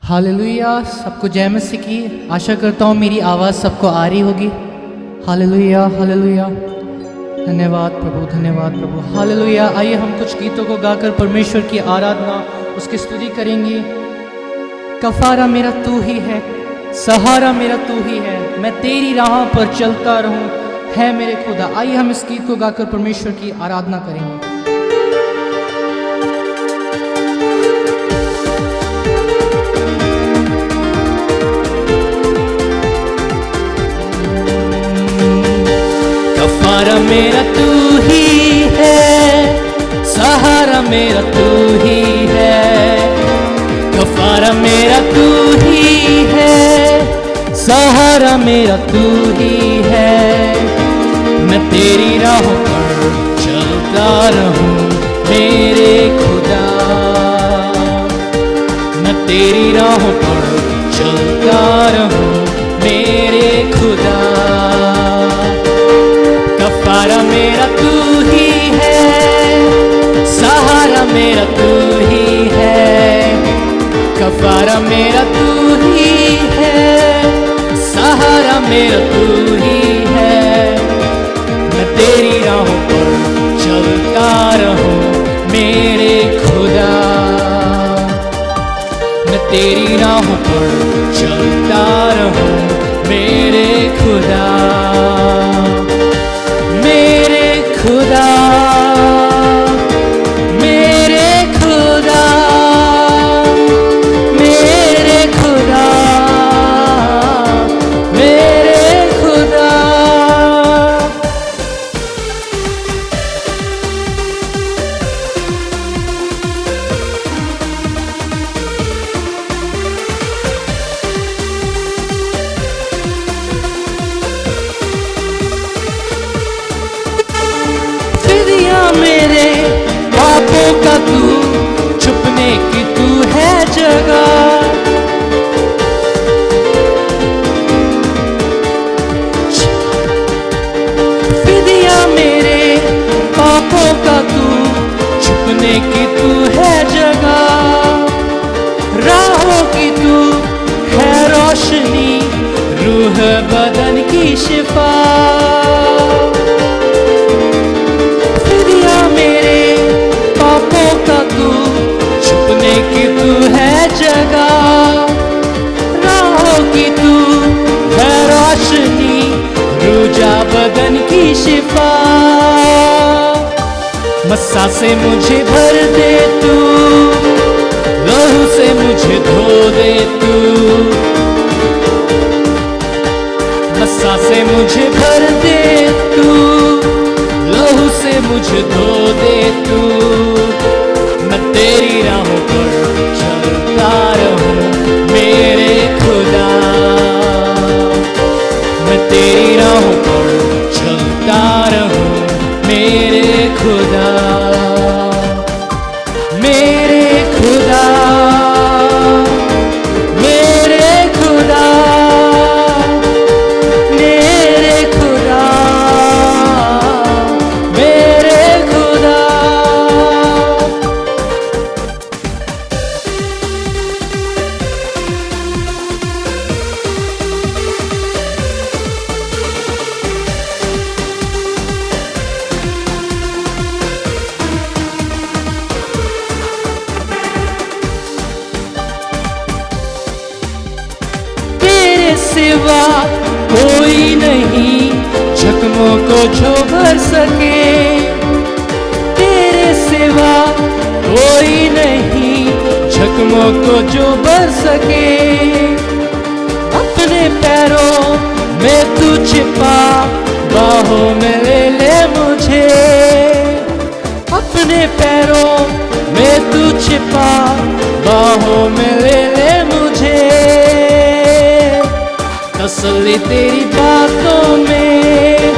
Hallelujah. सबको जय मसीह की। आशा करता हूँ मेरी आवाज़ सबको आ रही होगी। Hallelujah hallelujah. धन्यवाद प्रभु, धन्यवाद प्रभु। हालेलुया। आइए हम कुछ गीतों को गाकर परमेश्वर की आराधना, उसकी स्तुति करेंगे। कफारा मेरा तू ही है, सहारा मेरा तू ही है, मैं तेरी राह पर चलता रहूं है मेरे खुदा। आइए हम इस गीत को गाकर परमेश्वर की आराधना करेंगे। कफारा मेरा तू ही है, सहारा मेरा तू ही है। कफारा मेरा तू ही है, सहारा मेरा तू ही है। मैं तेरी राहों पर चलता रहूं मेरे खुदा, मैं तेरी राहों पर चलता रहूं मेरे खुदा। कफारा मेरा तू ही है, सहारा मेरा तू ही है। कफारा मेरा तू ही है, सहारा मेरा तू ही है। मैं तेरी राहों पर चलता रहूं मेरे खुदा, मैं तेरी राहों पर चलता रहूं मेरे खुदा। मेरे खुदा, मेरे खुदा, मेरे खुदा, मेरे खुदा। मेरे पापों का तू, छुपने की तू है जगह। फिदिया मेरे पापों का तू, छुपने की तू है जगह। राहों की तू है रोशनी, रूह बदन की शिफा। की तू है जगह, राहों की तू है रोशनी, रूजा बदन की शिफा। मस्सा से मुझे भर दे तू, लहू से मुझे धो दे तू। मस्सा से मुझे भर दे तू, लहू से मुझे धो दे तू। मैं तेरी राहों पर चलता रहूं मेरे खुदा, मैं तेरी राहों पर चलता रहूं मेरे खुदा। मेरे खुदा, मेरे खुदा, मेरे खुदा, मेरे खुदा। सिवा कोई नहीं जख्मों को जो भर सके, तेरे सिवा कोई नहीं जख्मों को जो भर सके। अपने पैरों में तू छिपा, बाहों में ले ले मुझे। अपने पैरों में तू छिपा, बाहों में ले ले मुझे। तसल्ली तेरी बातों में,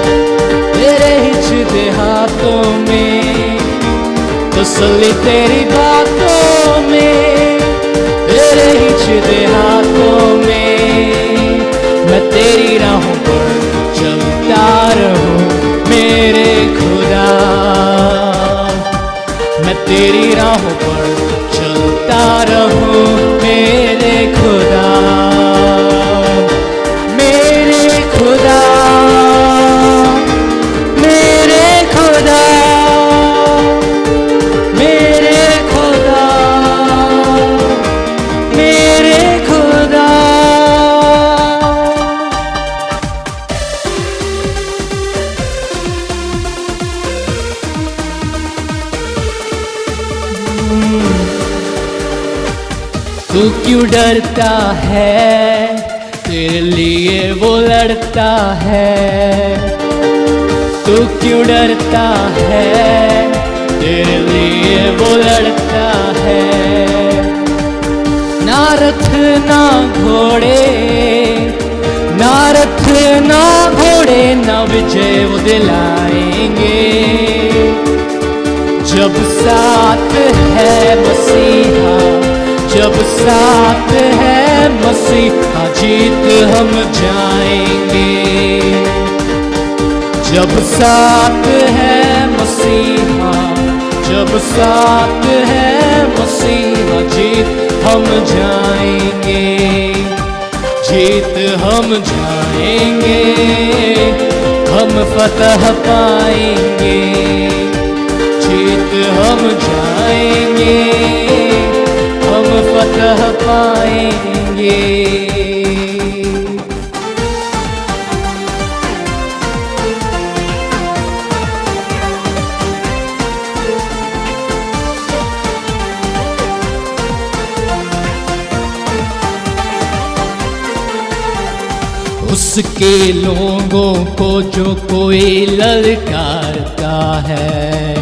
तेरे हिचते हाथों में। तसल्ली तेरी बातों में, तेरे हिचते हाथों में। मैं तेरी राहों पर चलता रहूं मेरे खुदा, मैं तेरी राहों पर चलता रहूं मेरे तू क्यों डरता है, तेरे लिए वो लड़ता है। तू क्यों डरता है, तेरे लिए वो लड़ता है। ना रथ ना घोड़े, ना रथ ना घोड़े, ना विजय वो दिलाएंगे। जब साथ है मसीहा, जब साथ है मसीहा, जीत हम जाएंगे। जब साथ है मसीहा, जब साथ है मसीहा, जीत हम जाएंगे। जीत हम जाएंगे, हम फतह पाएंगे। जीत हम जाएंगे, हम फतह पाएंगे। उसके लोगों को जो कोई ललकारता है,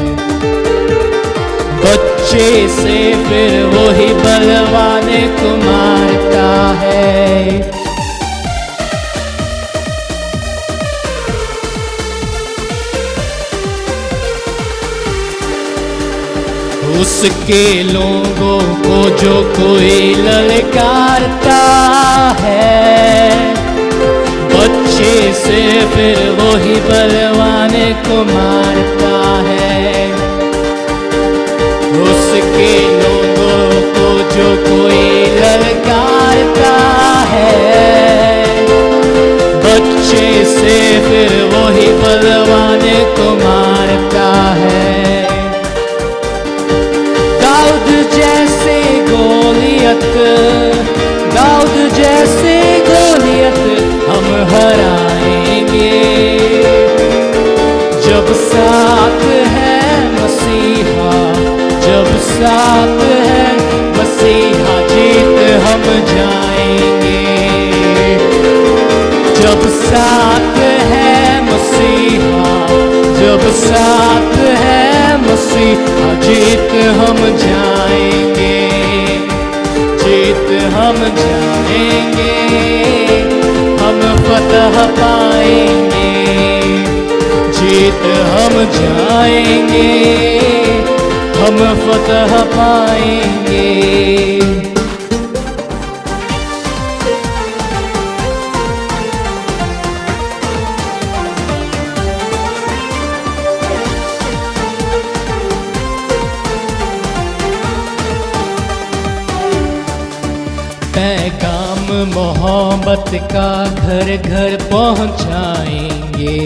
बच्चे से फिर वही बलवान को मारता है। उसके लोगों को जो कोई ललकारता है, बच्चे से फिर वही बलवान को मारता है। उसके लोगों को जो कोई ललकारता है, बच्चे से फिर वही बलवान को मारता है। दाऊद जैसे गोलियत, दाऊद जैसे गोलियत हम हराएंगे। जब साथ है मसीहा, जब साथ है मसीहा, जीत हम जाएंगे। जब साथ है मसीहा, जब साथ है मसीहा, जीत हम जाएंगे। जीत हम जाएंगे, हम फतह पाएंगे। जीत हम जाएंगे, हम फतह पाएंगे। पैगाम मोहब्बत का घर घर पहुंचाएंगे।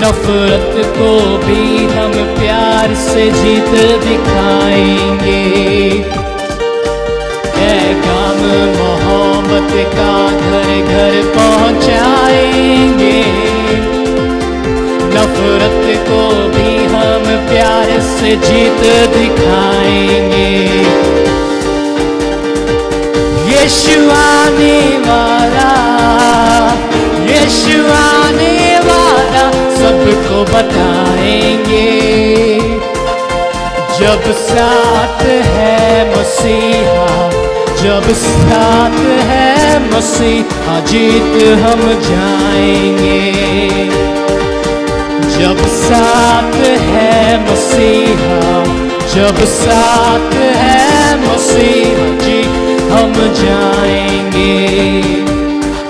नफरत को भी हम प्यार से जीत दिखाएंगे। पैगाम मोहब्बत का घर घर पहुंचाएंगे। नफरत को भी हम प्यार से जीत दिखाएंगे। यीशु आने वाला, यीशु आने वाला, सबको बताएंगे। जब साथ है मसीहा, जब साथ है मसीहा, जीत हम जाएंगे। जब साथ है मसीहा, जब साथ है मसीहा, जीत हम जाएंगे।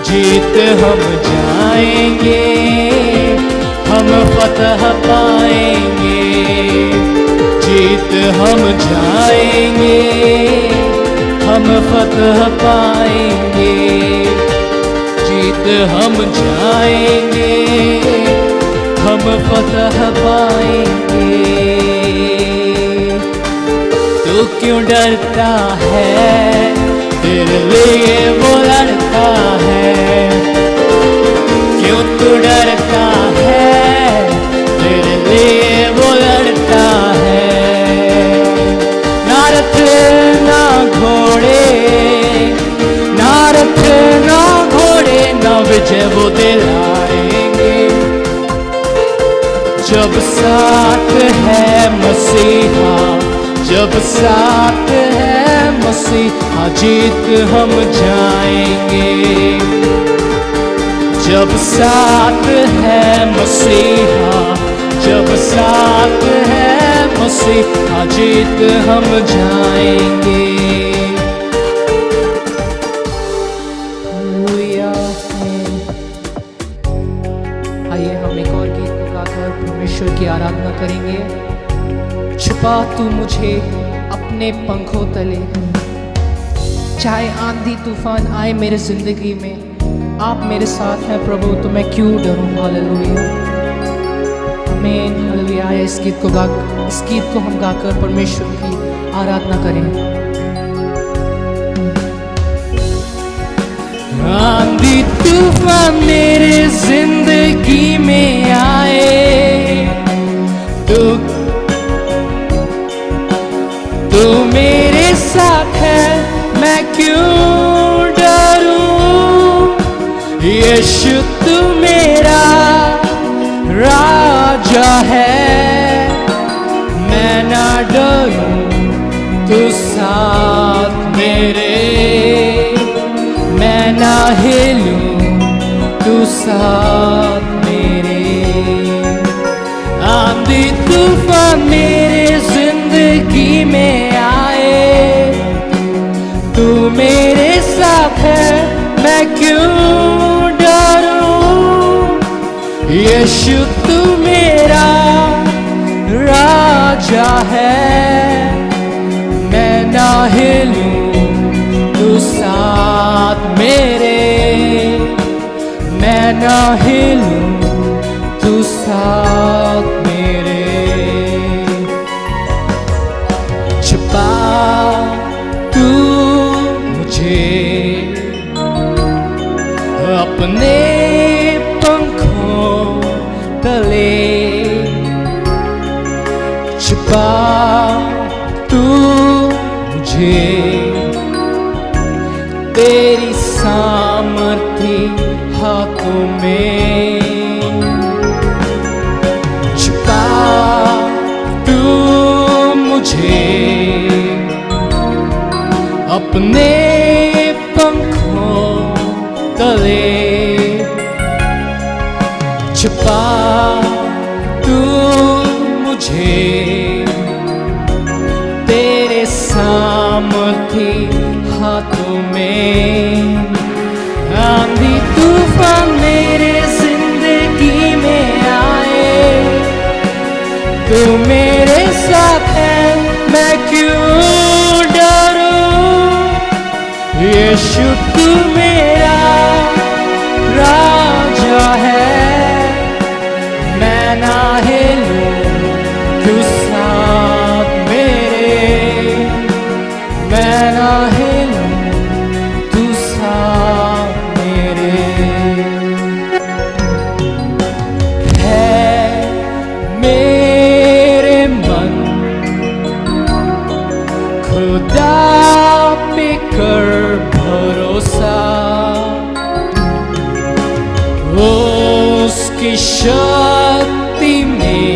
जीत हम जाएंगे, हम फतह पाएंगे। जीत हम जाएंगे, हम फतह पाएंगे। जीत हम जाएंगे, हम फतह पाएंगे। तू क्यों डरता है, तेरे लिए वो लड़ता है। क्यों तू डरता है, तेरे लिए वो लड़ता है। साथ है मसीहा, जब साथ है मसीहा जीत हम जाएंगे। जब साथ है मसीहा, जब साथ है मसीहा जीत हम जाएंगे। आइए हम एक और गीत को गाकर परमेश्वर की आराधना करेंगे। छुपा तू मुझे अपने पंखों तले, चाहे आंधी तूफान आए मेरे जिंदगी में, आप मेरे साथ हैं प्रभु, तो मैं क्यों डरूं। हालेलुया, आमीन, हालेलुया। इस गीत को हम गाकर परमेश्वर की आराधना करें। आंधी तूफान मेरे जिंदगी में आए, तू मेरे साथ है, मैं क्यों डरूं। यीशु तू मेरा राजा है, मैं ना डरूं, तू साथ मेरे, मैं ना हिलूं, तू साथ मेरे। आंधी तूफान मेरे जिंदगी में आए, तू मेरे साथ है, मैं क्यों डरूं। यीशु तू मेरा राजा है, मैं ना हिलूं, तू साथ मेरे, मैं ना हिलूं, तू साथ मेरे। छुपा तू मुझे अपने पंखों तले, छुपा तू मुझे तेरी सामर्थी हाथों में, छुपा तू मुझे अपने पंखों तले, छुपा तू मुझे तेरे सामर्थी हाथों में। आंधी तूफान मेरे जिंदगी में आए, तू मेरे साथ है, मैं क्यों डरूं। यीशु तू मेरा राजा है, मैं ना हिलूं, तू साथ मेरे, मैं ना हिलूं, तू साथ मेरे। है मेरे मन खुदा पे कर भरोसा, उसकी शक्ति में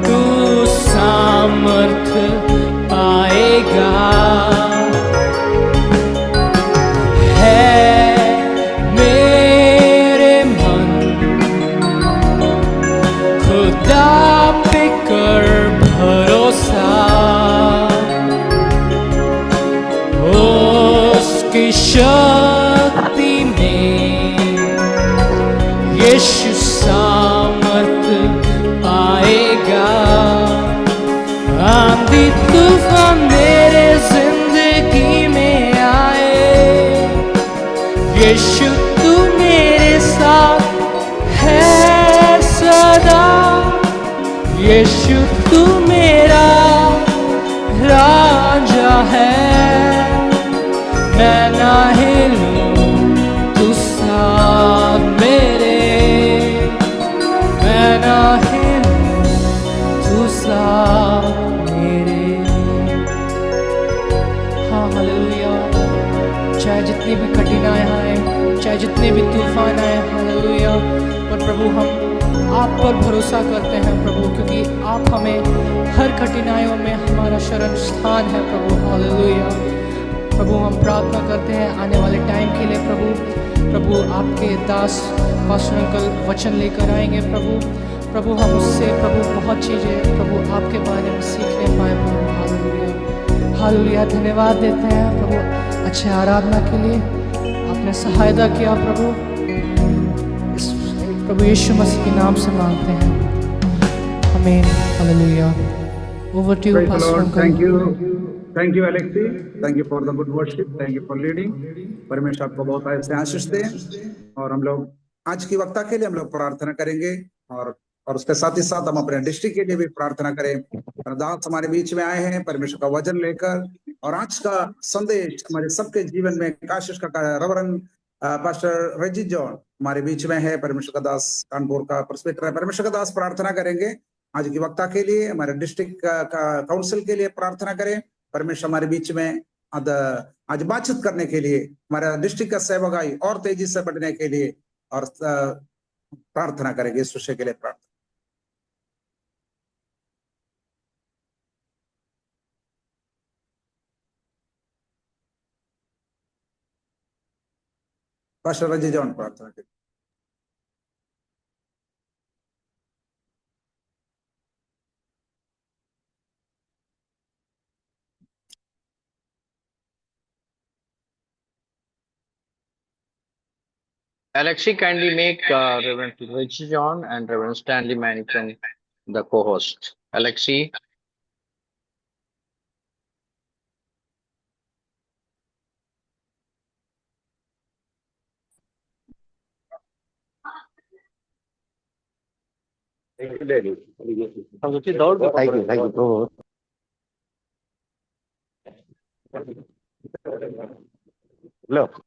तू सामर्थ पाएगा। है मेरे मन खुदा पे कर भरोसा, उसकी शक्ति में यीशु सामर्थ पाएगा। आंधी तूफान मेरे जिंदगी में आए, यीशु तू मेरे साथ है सदा। यीशु तू मेरा राजा है, मैं ना हिलूं, तू साथ मेरे, मैं ना हिलूं, तू साथ मेरे। हाँ, हालेलुया। चाहे जितनी भी कठिनाइयाँ आए, चाहे जितने भी तूफान आए, हालेलुया, प्रभु हम आप पर भरोसा करते हैं प्रभु, क्योंकि आप हमें हर कठिनाइयों में हमारा शरण स्थान है प्रभु। हालेलुया। प्रभु हम प्रार्थना करते हैं आने वाले टाइम के लिए प्रभु आपके दास पास्टर अंकल वचन लेकर आएंगे प्रभु हम उससे बहुत चीज़ें प्रभु आपके बारे में सीखने पाए प्रभु। Hallelujah hallelujah. धन्यवाद देते हैं प्रभु अच्छे आराधना के लिए, आपने सहायता किया प्रभु। प्रभु यीशु मसीह के नाम से मांगते हैं, आमीन। Hallelujah. Over to you pastor uncle. Thank you Alexi, thank you for the good worship, thank you for leading। परमेश्वर आपको बहुत ऐसे आशीष दे। और हम लोग आज की वक्ता के लिए हम लोग प्रार्थना करेंगे और उसके साथ ही साथ हम अपने डिस्ट्रिक्ट के लिए भी प्रार्थना करें। दास हमारे बीच में आए हैं परमेश्वर का वचन लेकर, और आज का संदेश हमारे सबके जीवन में आशीष का रेवरेंड पास्टर रेजी जॉन हमारे बीच में है। परमेश्वर का दास कानपुर का प्रेस्बिटर है। परमेश्वर का दास प्रार्थना करेंगे आज की वक्ता के लिए, हमारे डिस्ट्रिक्ट का काउंसिल के लिए प्रार्थना करें। परमेश्वर हमारे बीच में आज बातचीत करने के लिए, हमारा डिस्ट्रिक्ट का सेवकाई और तेजी से बढ़ने के लिए, और प्रार्थना करेंगे इस विषय के लिए। प्रार्थना पास्टर रजी जॉन प्रार्थना करें। Alexi, kindly make Reverend Richie John and Reverend Stanley Manicom the co-host. Alexi. Thank you. Look.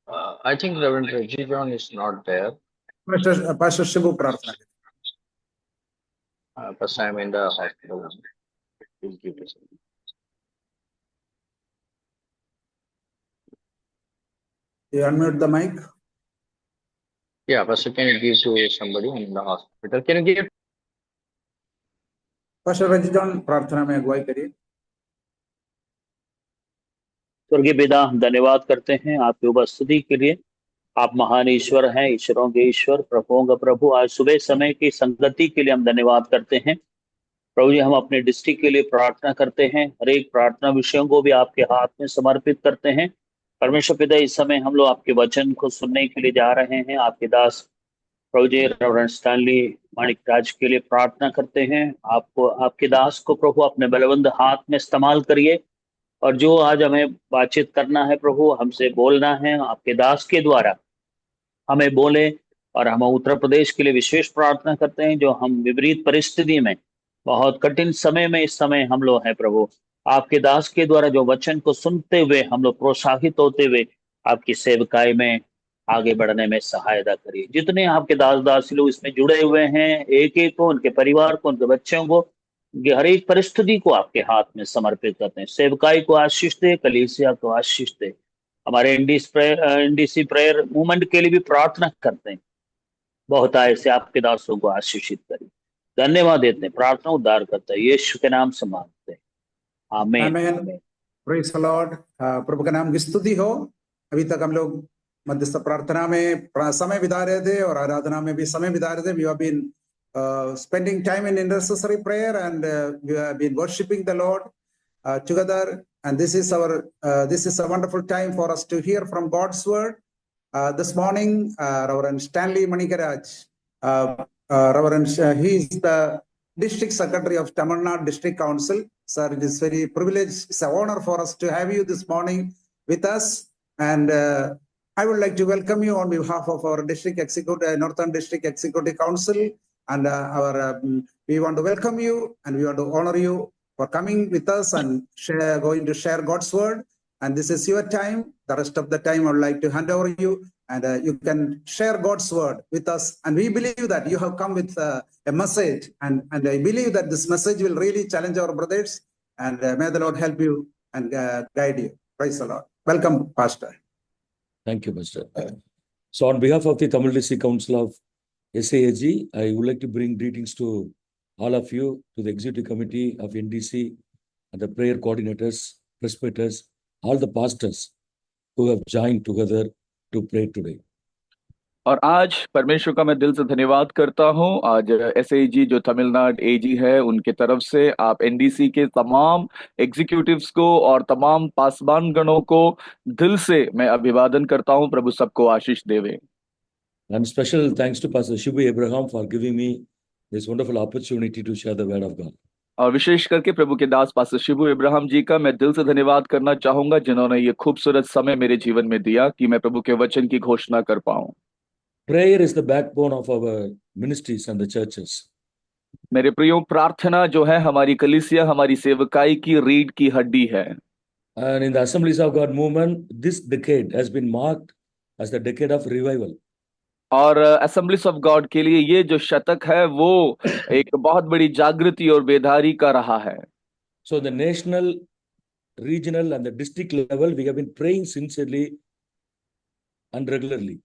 I think Reverend Reggie John is not there. Pastor Shibu प्रार्थना करें। Because I'm in the hospital. Please give us. You unmute the mic. Yeah, Pastor, can you give to somebody in the hospital? Can you give? Pastor रजी John प्रार्थना में अगुवाई करिए। स्वर्गीय पिता, हम धन्यवाद करते हैं आपकी उपस्थिति के लिए। आप महान ईश्वर हैं, ईश्वरों के ईश्वर, प्रभुओं का प्रभु। आज सुबह समय की संगति के लिए हम धन्यवाद करते हैं प्रभु जी। हम अपने डिस्ट्रिक्ट के लिए प्रार्थना करते हैं, हर एक प्रार्थना विषयों को भी आपके हाथ में समर्पित करते हैं। परमेश्वर पिता, इस समय हम लोग आपके वचन को सुनने के लिए जा रहे हैं। आपके दास प्रभु जी रेवरेंड स्टैनली माणिक राज के लिए प्रार्थना करते हैं। आपको, आपके दास को प्रभु अपने बलवंत हाथ में इस्तेमाल करिए, और जो आज हमें बातचीत करना है प्रभु, हमसे बोलना है, आपके दास के द्वारा हमें बोले। और हम उत्तर प्रदेश के लिए विशेष प्रार्थना करते हैं, जो हम विपरीत परिस्थिति में, बहुत कठिन समय में इस समय हम लोग हैं प्रभु। आपके दास के द्वारा जो वचन को सुनते हुए हम लोग प्रोत्साहित होते हुए आपकी सेवकाई में आगे बढ़ने में सहायता करिए। जितने आपके दास दासी लोग इसमें जुड़े हुए हैं, एक एक को, उनके परिवार को, उनके बच्चों को, हर एक परिस्थिति को आपके हाथ में समर्पित करते हैं। सेवकाई को आशीष दे, कलीसिया को आशीष दे। हमारे एनडीसी प्रेयर मूवमेंट के लिए भी प्रार्थना करते हैं, बहुत आय से आपके दासों को आशीषित करिए। धन्यवाद देते हैं, प्रार्थना उद्धार करते हैं, यीशु के नाम से मांगते हैं, आमीन। Praise the Lord. प्रभु का नाम की स्तुति हो। अभी तक हम लोग मध्यस्थ प्रार्थना में समय बिता रहे थे और आराधना में भी समय बिता रहे थे। We have been spending time in intercessory prayer and we have been worshiping the Lord together. And this is a wonderful time for us to hear from God's word. This morning, Reverend Stanley Manikaraj, Reverend, he is the District Secretary of Tamil Nadu District Council. Sir, it is very privileged, it's an honor for us to have you this morning with us. And I would like to welcome you on behalf of our District Executive, Northern District Executive Council. And we want to welcome you and we want to honor you for coming with us and going to share God's word. And this is your time. The rest of the time, I would like to hand over you and you can share God's word with us. And we believe that you have come with a message, and I believe that this message will really challenge our brothers, and may the Lord help you and guide you. Praise the Lord. Welcome, Pastor. Thank you, Pastor. So on behalf of the Tamil District Council of SAAG, I would like to bring greetings to all of you, to the Executive Committee of NDC, and the prayer coordinators, presbyters, all the pastors who have joined together to pray today. और आज परमेश्वर का मैं दिल से धन्यवाद करता हूं। आज एसएजी जो तमिलनाडु एजी है उनके तरफ से आप एनडीसी के तमाम एग्जीक्यूटिव्स को और तमाम पासबान गणों को दिल से मैं अभिवादन करता हूं। प्रभु सबको आशीष देवे। And special thanks to Pastor Shibu Abraham for giving me this wonderful opportunity to share the word of God. और विशेष करके प्रभु के दास पास्टर शिबू इब्राहिम जी का मैं दिल से धन्यवाद करना चाहूंगा, जिन्होंने ये खूबसूरत समय मेरे जीवन में दिया कि मैं प्रभु के वचन की घोषणा कर पाऊं। Prayer is the backbone of our ministries and the churches. मेरे प्रियो, प्रार्थना जो है हमारी कलीसिया, हमारी सेवकाई की रीढ़ की हड्डी है। And in the Assemblies of God movement, this decade has been marked as the decade of revival. और असेंबलीज ऑफ गॉड के लिए ये जो शतक है वो एक बहुत बड़ी जागृति और बेदारी का रहा है। So the national, regional and the district level, we have been praying sincerely and regularly.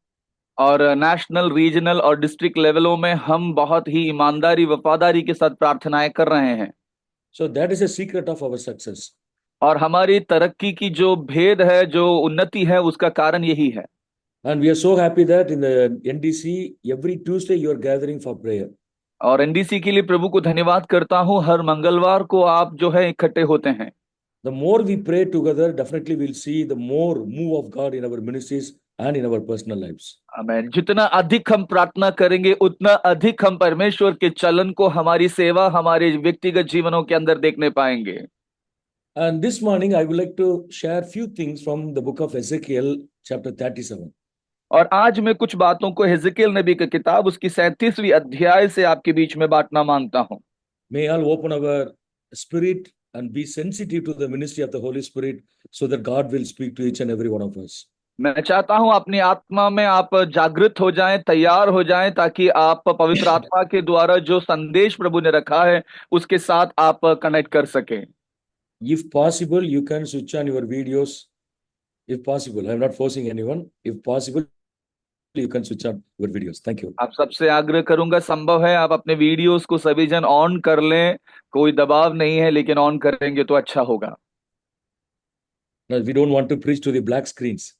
और नेशनल, रीजनल और डिस्ट्रिक्ट लेवलों में हम बहुत ही ईमानदारी, वफादारी के साथ प्रार्थनाएं कर रहे हैं। So that is a secret of our success. और हमारी तरक्की की जो भेद है, जो उन्नति है, उसका कारण यही है। And we are so happy that in the NDC, every Tuesday you are gathering for prayer. और एनडीसी के लिए प्रभु को धन्यवाद करता हूं, हर मंगलवार को आप जो है इकट्ठे होते हैं। The more we pray together, definitely we'll see the more move of God in our ministries and in our personal lives. आमीन। जितना अधिक हम प्रार्थना करेंगे, उतना अधिक हम परमेश्वर के चलन को हमारी सेवा, हमारे व्यक्तिगत जीवनों के अंदर देखने पाएंगे। And this morning I would like to share few things from the book of Ezekiel, chapter 37. और आज मैं कुछ बातों को हेzekiel नबी की किताब उसकी 37वीं अध्याय से आपके बीच में बांटना मांगता हूं। May all open our spirit and be sensitive to the ministry of the Holy Spirit so that God will speak to each and every one of us. मैं चाहता हूं अपनी आत्मा में आप जागृत हो जाएं, तैयार हो जाएं, ताकि आप पवित्र आत्मा के द्वारा जो संदेश प्रभु ने रखा है उसके साथ आप कनेक्ट कर सकें। If possible, you can switch on your videos. If possible, I am not forcing anyone. If possible, you can switch on your videos. Thank you. आप सबसे आग्रह करूंगा, संभव है आप अपने वीडियोस को सभी जन ऑन कर लें, कोई दबाव नहीं है, लेकिन ऑन करेंगे तो अच्छा होगा। No, we don't want to preach to the black screens.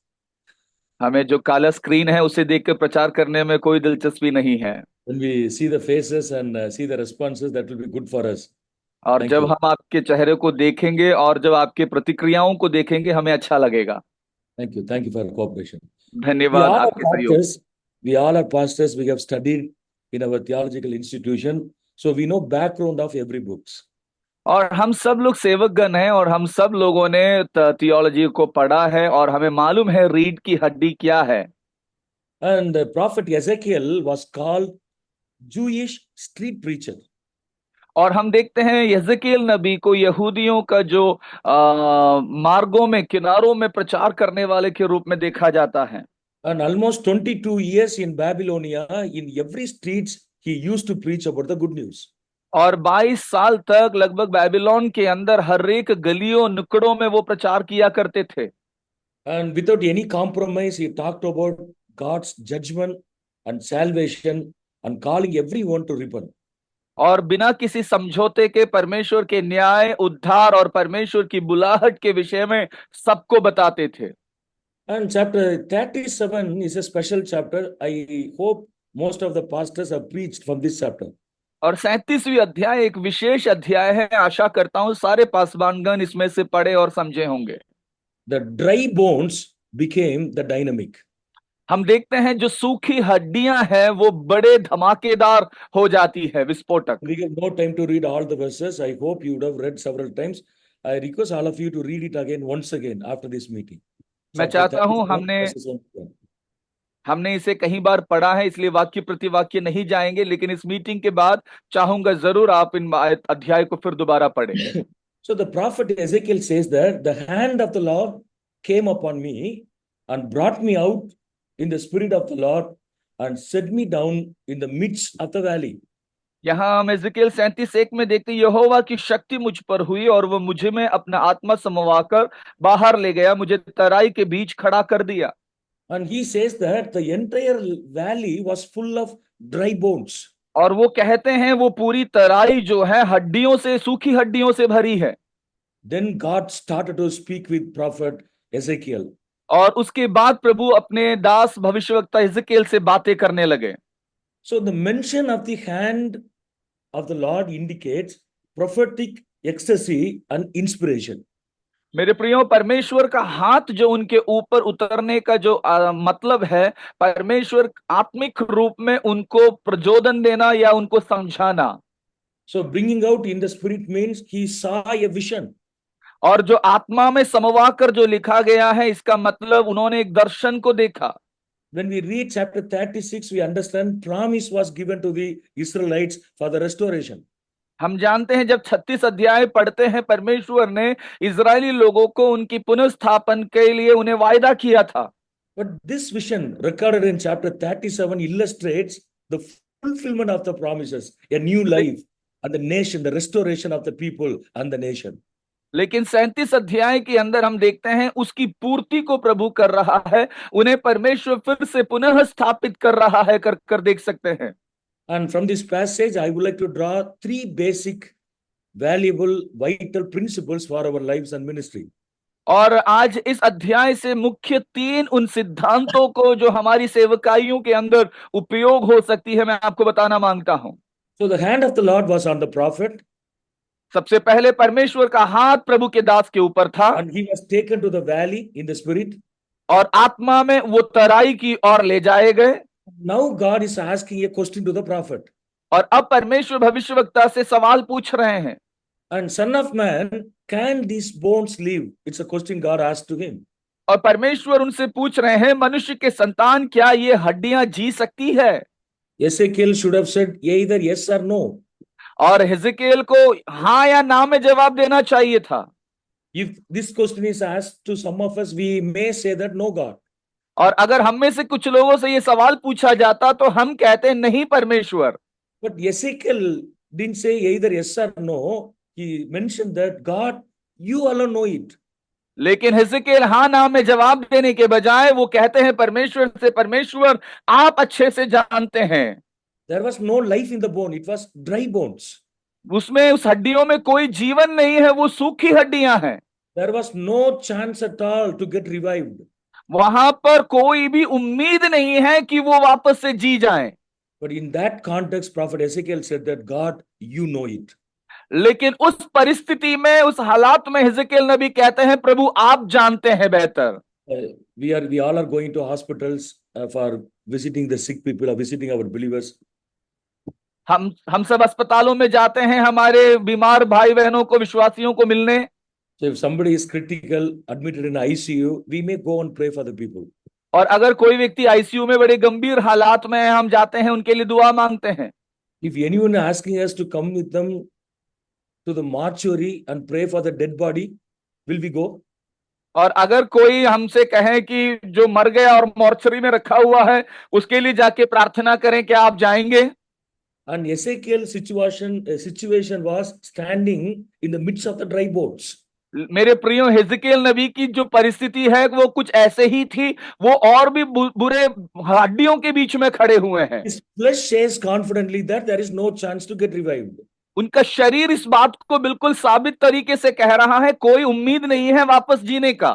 हमें जो काला स्क्रीन है उसे देखकर प्रचार करने में कोई दिलचस्पी नहीं है। When we see the faces and see the responses, that will be good for us. और Thank जब you. हम आपके चेहरे को देखेंगे और जब आपके प्रतिक्रियाओं को देखेंगे, हमें अच्छा लगेगा। Thank you. Thank you for your cooperation. We धन्यवाद all are आपके सहयोग। pastors. We all are pastors. We have studied in our theological institution, so we know background of every books. और हम सब लोग सेवकगण हैं और हम सब लोगों ने थियोलॉजी को पढ़ा है और हमें मालूम है रीढ़ की हड्डी क्या है। And the prophet Ezekiel was called Jewish street preacher. और हम देखते हैं यहेजकेल नबी को यहूदियों का जो मार्गों में, किनारों में प्रचार करने वाले के रूप में देखा जाता है। And almost 22 years in Babylonia, in every streets, he used to preach about the good news. और 22 साल तक लगभग बेबीलोन के अंदर हर एक गलियों नुक्कड़ों में वो प्रचार किया करते थे। And without any compromise, he talked about God's judgment and salvation and calling everyone to repent. और बिना किसी समझौते के परमेश्वर के न्याय, उद्धार और परमेश्वर की बुलाहट के विषय में सबको बताते थे। And chapter 37 is a special chapter. I hope most of the pastors have preached from this chapter. और 37वीं अध्याय एक विशेष अध्याय है। आशा करता हूं सारे पासवानगण इसमें से पढ़े और समझे होंगे। The dry bones became the dynamic. हम देखते हैं जो सूखी हड्डियां हैं वो बड़े धमाकेदार हो जाती है, विस्फोटक। We have no time to read all the verses. I hope you would have read several times. I request all of you to read it again, once again, after this meeting. मैं चाहता हूं हमने इसे कई बार पढ़ा है, इसलिए वाक्य प्रति वाक्य नहीं जाएंगे, लेकिन इस मीटिंग के बाद चाहूंगा जरूर आप इन अध्याय को फिर दोबारा पढ़ें। So the prophet Ezekiel says that the hand of the Lord came upon me and brought me out in the spirit of the Lord and set me down in the midst of the valley. यहाँ हम Ezekiel 37:1 में देखते हैं, यहोवा की शक्ति मुझ पर हुई और वो मुझे में अपना आत्मा समवाकर बाहर ले गया, मुझे तराई के बीच खड़ा कर दिया। And he says that the entire valley was full of dry bones. और वो कहते हैं वो पूरी तराई जो है हड्डियों से, सूखी हड्डियों से भरी है। Then God started to speak with prophet Ezekiel. और उसके बाद प्रभु अपने दास भविष्यवक्ता एजेकियल से बातें करने लगे। So the mention of the hand of the Lord indicates prophetic ecstasy and inspiration. मेरे प्रियो, परमेश्वर का हाथ जो उनके ऊपर उतरने का जो मतलब है, परमेश्वर आत्मिक रूप में उनको प्रचोदन देना या उनको समझाना। So bringing out in the spirit means he saw a vision. और जो आत्मा में समवाकर जो लिखा गया है, इसका मतलब उन्होंने एक दर्शन को देखा। When we read chapter 36, we understand promise was given to the Israelites for the restoration. हम जानते हैं जब 36 अध्याय पढ़ते हैं, परमेश्वर ने इजरायली लोगों को उनकी पुनर्स्थापन के लिए उन्हें वायदा किया था। But this vision recorded in chapter 37 illustrates the fulfillment of the promises, a new life and the nation, the restoration of the people and the nation. लेकिन 37 अध्याय के अंदर हम देखते हैं उसकी पूर्ति को प्रभु कर रहा है, उन्हें परमेश्वर फिर से पुनः स्थापित कर रहा है, कर देख सकते हैं। And from this passage, I would like to draw 3 basic, valuable, vital principles for our lives and ministry. और आज इस अध्याय से मुख्य 3 उन सिद्धांतों को जो हमारी सेवकाइयों के अंदर उपयोग हो सकती है, मैं आपको बताना मांगता हूं। So the hand of the Lord was on the prophet. सबसे पहले परमेश्वर का हाथ प्रभु के दास के ऊपर था। And he was taken to the valley in the spirit. और आत्मा में वो तराई की ओर ले जाए गए। Now God is asking a question to the prophet. और अब परमेश्वर भविष्यवक्ता से सवाल पूछ रहे हैं। And son of man, can these bones live? It's a question God asked to him. और परमेश्वर उनसे पूछ रहे हैं, मनुष्य के संतान, क्या ये हड्डियां जी सकती है? Ezekiel should have said either yes or no. और हिजकियेल को हाँ या ना में जवाब देना चाहिए था। If this question is asked to some of us, we may say that no, God. और अगर हम में से कुछ लोगों से ये सवाल पूछा जाता तो हम कहते नहीं परमेश्वर। But Ezekiel didn't say either yes or no. He mentioned that God, you alone know it. लेकिन हिजकियेल हाँ ना में जवाब देने के बजाय वो कहते हैं परमेश्वर से, परमेश्वर आप अच्छे से जानते हैं। There was no life in the bone. It was dry bones. उसमें, उस हड्डियों में कोई जीवन नहीं है, वो सूखी हड्डियां हैं। There was no chance at all to get revived. वहां पर कोई भी उम्मीद नहीं है कि वो वापस से जी जाएं। But in that context, Prophet Ezekiel said that God, you know it. लेकिन उस परिस्थिति में, उस हालात में हिजकियेल नबी कहते हैं, प्रभु आप जानते हैं बेहतर। We all are going to hospitals for visiting the sick people or visiting our believers. हम सब अस्पतालों में जाते हैं हमारे बीमार भाई बहनों को, विश्वासियों को मिलने। So if somebody is critical, admitted in ICU, we may go and pray for the people. और अगर कोई व्यक्ति आईसीयू में बड़े गंभीर हालात में है, हम जाते हैं उनके लिए दुआ मांगते हैं। If anyone is asking us to come with them to the mortuary and pray for the dead body, will we go? और अगर कोई हमसे कहे कि जो मर गया और मोर्चरी में रखा हुआ है उसके लिए जाके प्रार्थना करें, क्या आप जाएंगे? And Ezekiel's situation was standing in the midst of the dry bones. मेरे प्रियो, हिजकियेल नबी की जो परिस्थिति है वो कुछ ऐसे ही थी, वो और भी बुरे हड्डियों के बीच में खड़े हुए हैं। His flesh says confidently that there is no chance to get revived. उनका शरीर इस बात को बिल्कुल साबित तरीके से कह रहा है, कोई उम्मीद नहीं है वापस जीने का।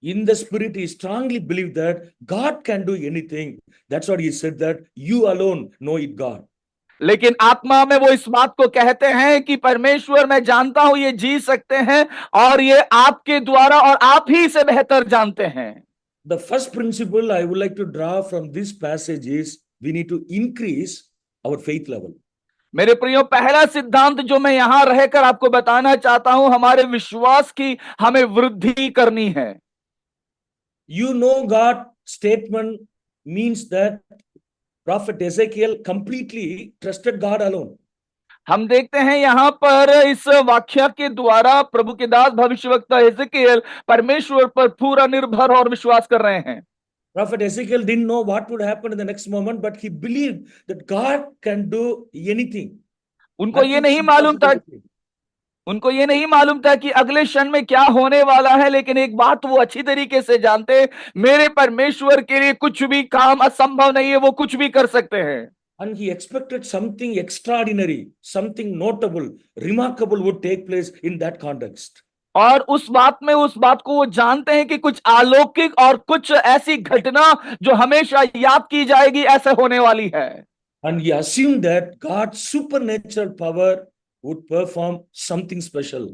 In the spirit, he strongly believed that God can do anything. That's what he said, that you alone know it, God. लेकिन आत्मा में वो इस बात को कहते हैं कि परमेश्वर, मैं जानता हूं ये जी सकते हैं और ये आपके द्वारा और आप ही से बेहतर जानते हैं। The first principle I would like to draw from this passage is we need to increase our faith level. मेरे प्रियो, पहला सिद्धांत जो मैं यहां रहकर आपको बताना चाहता हूं, हमारे विश्वास की हमें वृद्धि करनी है। You know, God statement means that Prophet Ezekiel completely trusted God alone. हम देखते हैं यहां पर इस वाक्य के द्वारा प्रभु के दास भविष्यवक्ता हिजकियेल परमेश्वर पर पूरा निर्भर और विश्वास कर रहे हैं। Prophet Ezekiel didn't know what would happen in the next moment, but he believed that God can do anything. उनको ये Nothing is नहीं मालूम impossible था with him. उनको ये नहीं मालूम था कि अगले क्षण में क्या होने वाला है, लेकिन एक बात वो अच्छी तरीके से जानते, मेरे परमेश्वर के लिए कुछ भी काम असंभव नहीं है, वो कुछ भी कर सकते हैं। And he expected something extraordinary, something notable, remarkable would take place in that context. और उस बात को वो जानते हैं कि कुछ अलौकिक और कुछ ऐसी घटना जो हमेशा याद की जाएगी, ऐसे होने वाली है। And he assumed that God's supernatural power would perform something special.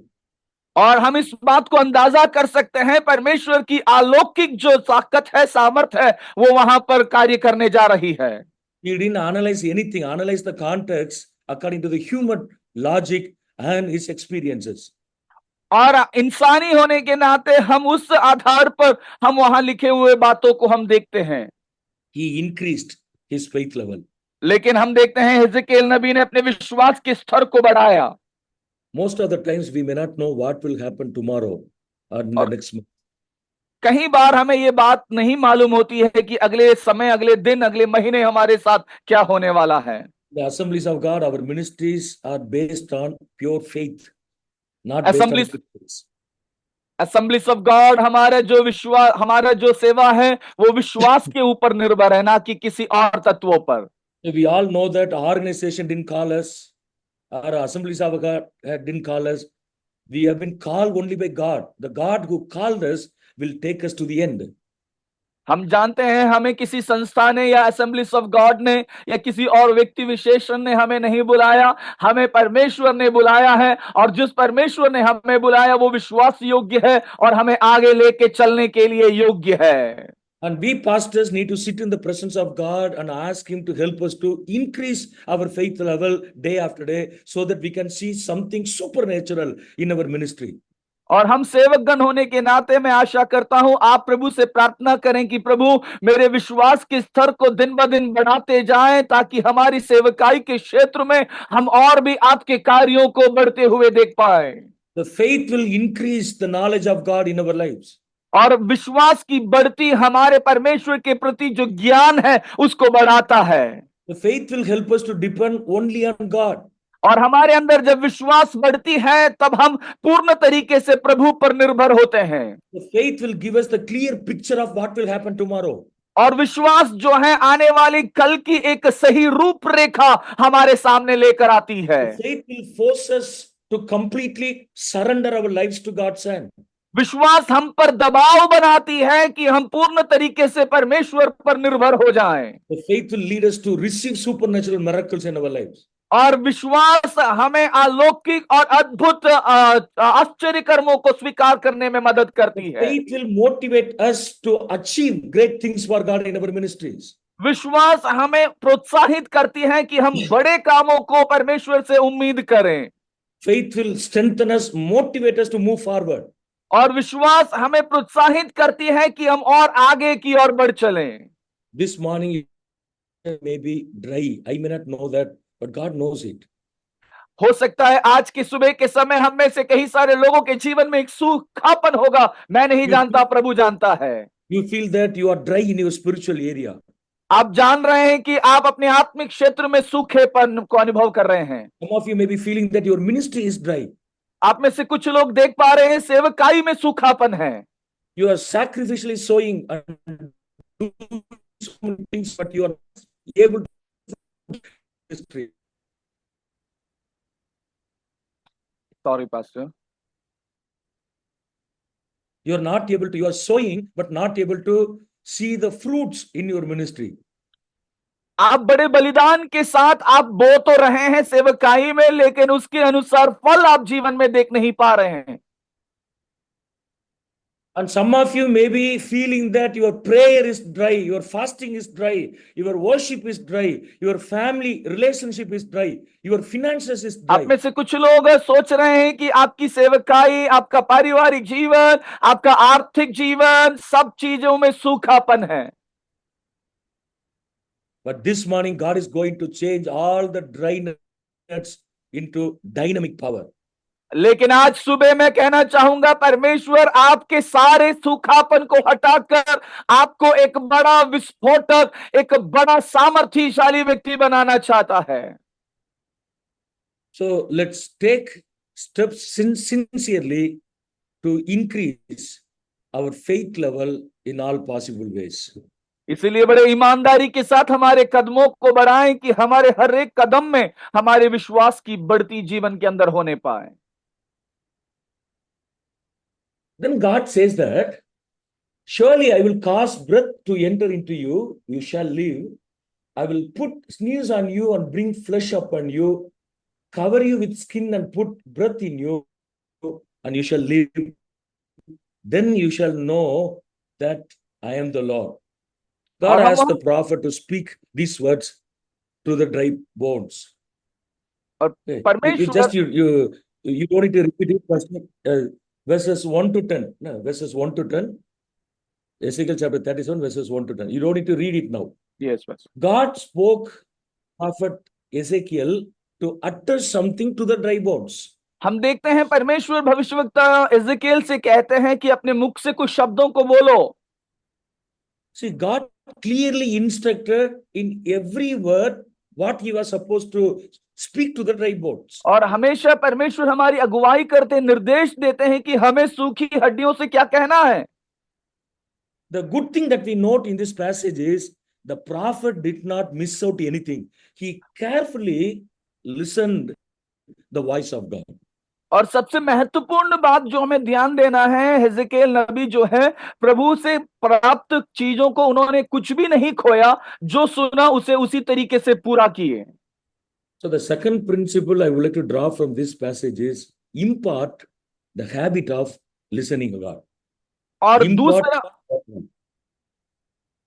और हम इस बात को अंदाजा कर सकते हैं, परमेश्वर की अलौकिक जो ताकत है, सामर्थ है, वो वहां पर कार्य करने जा रही है। He didn't analyze anything, analyze the context according to the human logic and his experiences. और इंसानी होने के नाते हम उस आधार पर हम वहां लिखे हुए बातों को हम देखते हैं। He increased his faith level. लेकिन हम देखते हैं हिजकिय्याह नबी ने अपने विश्वास के स्तर को बढ़ाया। Most of the times we may not know what will happen tomorrow or in the next month. कई बार हमें ये बात नहीं मालूम होती है कि अगले समय, अगले दिन, अगले महीने हमारे साथ क्या होने वाला है। The assemblies of God, our ministries are based on pure faith, not based on assemblies of God, हमारा जो विश्वास, हमारा जो सेवा है वो विश्वास के ऊपर निर्भर है, ना कि किसी और तत्वों पर। We all know that our organization didn't call us, our assemblies of God didn't call us. We have been called only by God. The God who called us will take us to the end. हम जानते हैं हमें किसी संस्था ने या assemblies of God ने या किसी और व्यक्ति विशेषण ने हमें नहीं बुलाया, हमें परमेश्वर ने बुलाया है, और जिस परमेश्वर ने हमें बुलाया वो विश्वास योग्य है और हमें आगे लेके चलने के लिए योग्य है। And we pastors need to sit in the presence of God and ask him to help us to increase our faith level day after day so that we can see something supernatural in our ministry. और हम सेवकगण होने के नाते मैं आशा करता हूं आप प्रभु से प्रार्थना करें कि प्रभु मेरे विश्वास के स्तर को दिन ब दिन बढ़ाते जाएं, ताकि हमारी सेवकाई के क्षेत्र में हम और भी आपके कार्यों को बढ़ते हुए देख पाए। The faith will increase the knowledge of God in our lives. और विश्वास की बढ़ती हमारे परमेश्वर के प्रति जो ज्ञान है उसको बढ़ाता है। The faith will help us to depend only on God. और हमारे अंदर जब विश्वास बढ़ती है तब हम पूर्ण तरीके से प्रभु पर निर्भर होते हैं। The faith will give us the clear picture of what will happen tomorrow. और विश्वास जो है आने वाली कल की एक सही रूपरेखा हमारे सामने लेकर आती है। The faith will force us to completely surrender our lives to God's hand. विश्वास हम पर दबाव बनाती है कि हम पूर्ण तरीके से परमेश्वर पर निर्भर हो जाएं। The faith will lead us to receive supernatural miracles in our lives. और विश्वास हमें अलौकिक और अद्भुत आश्चर्य कर्मों को स्वीकार करने में मदद करती है। Faith will motivate us to achieve great things for God in our ministries. विश्वास हमें प्रोत्साहित करती है कि हम बड़े कामों को परमेश्वर से उम्मीद करें। Faith will strengthen us, motivate us to move forward. और विश्वास हमें प्रोत्साहित करती है कि हम और आगे की ओर बढ़ चलें। This morning may be dry. I may not know that, but God knows it. हो सकता है आज की सुबह के समय हम में से कई सारे लोगों के जीवन में एक सूखापन होगा, मैं नहीं जानता, प्रभु जानता है। You feel that you are dry in your spiritual area. आप जान रहे हैं कि आप अपने आत्मिक क्षेत्र में सूखेपन को अनुभव कर रहे हैं। Some of you may be feeling that your ministry is dry. आप में से कुछ लोग देख पा रहे हैं सेवकाई में सूखापन है। You are sacrificially sowing and doing so many things, but you are not able to ministry. Sorry, Pastor. You are not able to, you are sowing, but not able to see the fruits in your ministry. आप बड़े बलिदान के साथ आप बो तो रहे हैं सेवकाई में, लेकिन उसके अनुसार फल आप जीवन में देख नहीं पा रहे हैं। And some of you may be feeling that your prayer is dry, your fasting is dry, your worship is dry, your family relationship is dry, your finances is dry. आप में से कुछ लोग सोच रहे हैं कि आपकी सेवकाई, आपका पारिवारिक जीवन, आपका आर्थिक जीवन, सब चीजों में सूखापन है। But this morning, God is going to change all the dryness into dynamic power. लेकिन आज सुबह मैं कहना चाहूंगा परमेश्वर आपके सारे सूखापन को हटाकर आपको एक बड़ा विस्फोटक, एक बड़ा सामर्थ्यशाली व्यक्ति बनाना चाहता है। So let's take steps sincerely to increase our faith level in all possible ways. इसीलिए बड़े ईमानदारी के साथ हमारे कदमों को बढ़ाएं कि हमारे हर एक कदम में हमारे विश्वास की बढ़ती जीवन के अंदर होने पाए। Then God says that, surely I will cause breath to enter into you, you shall live. I will put sneeze on you and bring flesh upon you, cover you with skin and put breath in you, and you shall live. Then you shall know that I am the Lord. God asked the prophet to speak these words to the dry bones. और You परमेश्वर don't need to repeat it. Verses 1 to 10. No, verses 1 to 10. Ezekiel chapter 37, verses 1 to 10. You don't need to read it now. Yes, God spoke prophet Ezekiel to utter something to the dry bones. हम देखते हैं परमेश्वर भविष्यवक्ता एजेकिएल से कहते हैं कि अपने मुख से कुछ शब्दों को बोलो। See, God clearly instructed in every word what he was supposed to speak to the dry bones. और हमेशा परमेश्वर हमारी अगुवाई करते, निर्देश देते हैं कि हमें सूखी हड्डियों से क्या कहना है। The good thing that we note in this passage is the prophet did not miss out anything. He carefully listened the voice of God. और सबसे महत्वपूर्ण बात जो हमें ध्यान देना है, हेजेकिएल नबी जो है प्रभु से प्राप्त चीजों को उन्होंने कुछ भी नहीं खोया, जो सुना उसे उसी तरीके से पूरा किए। So the second principle I would like to draw from this passage is impart the habit of listening to God. और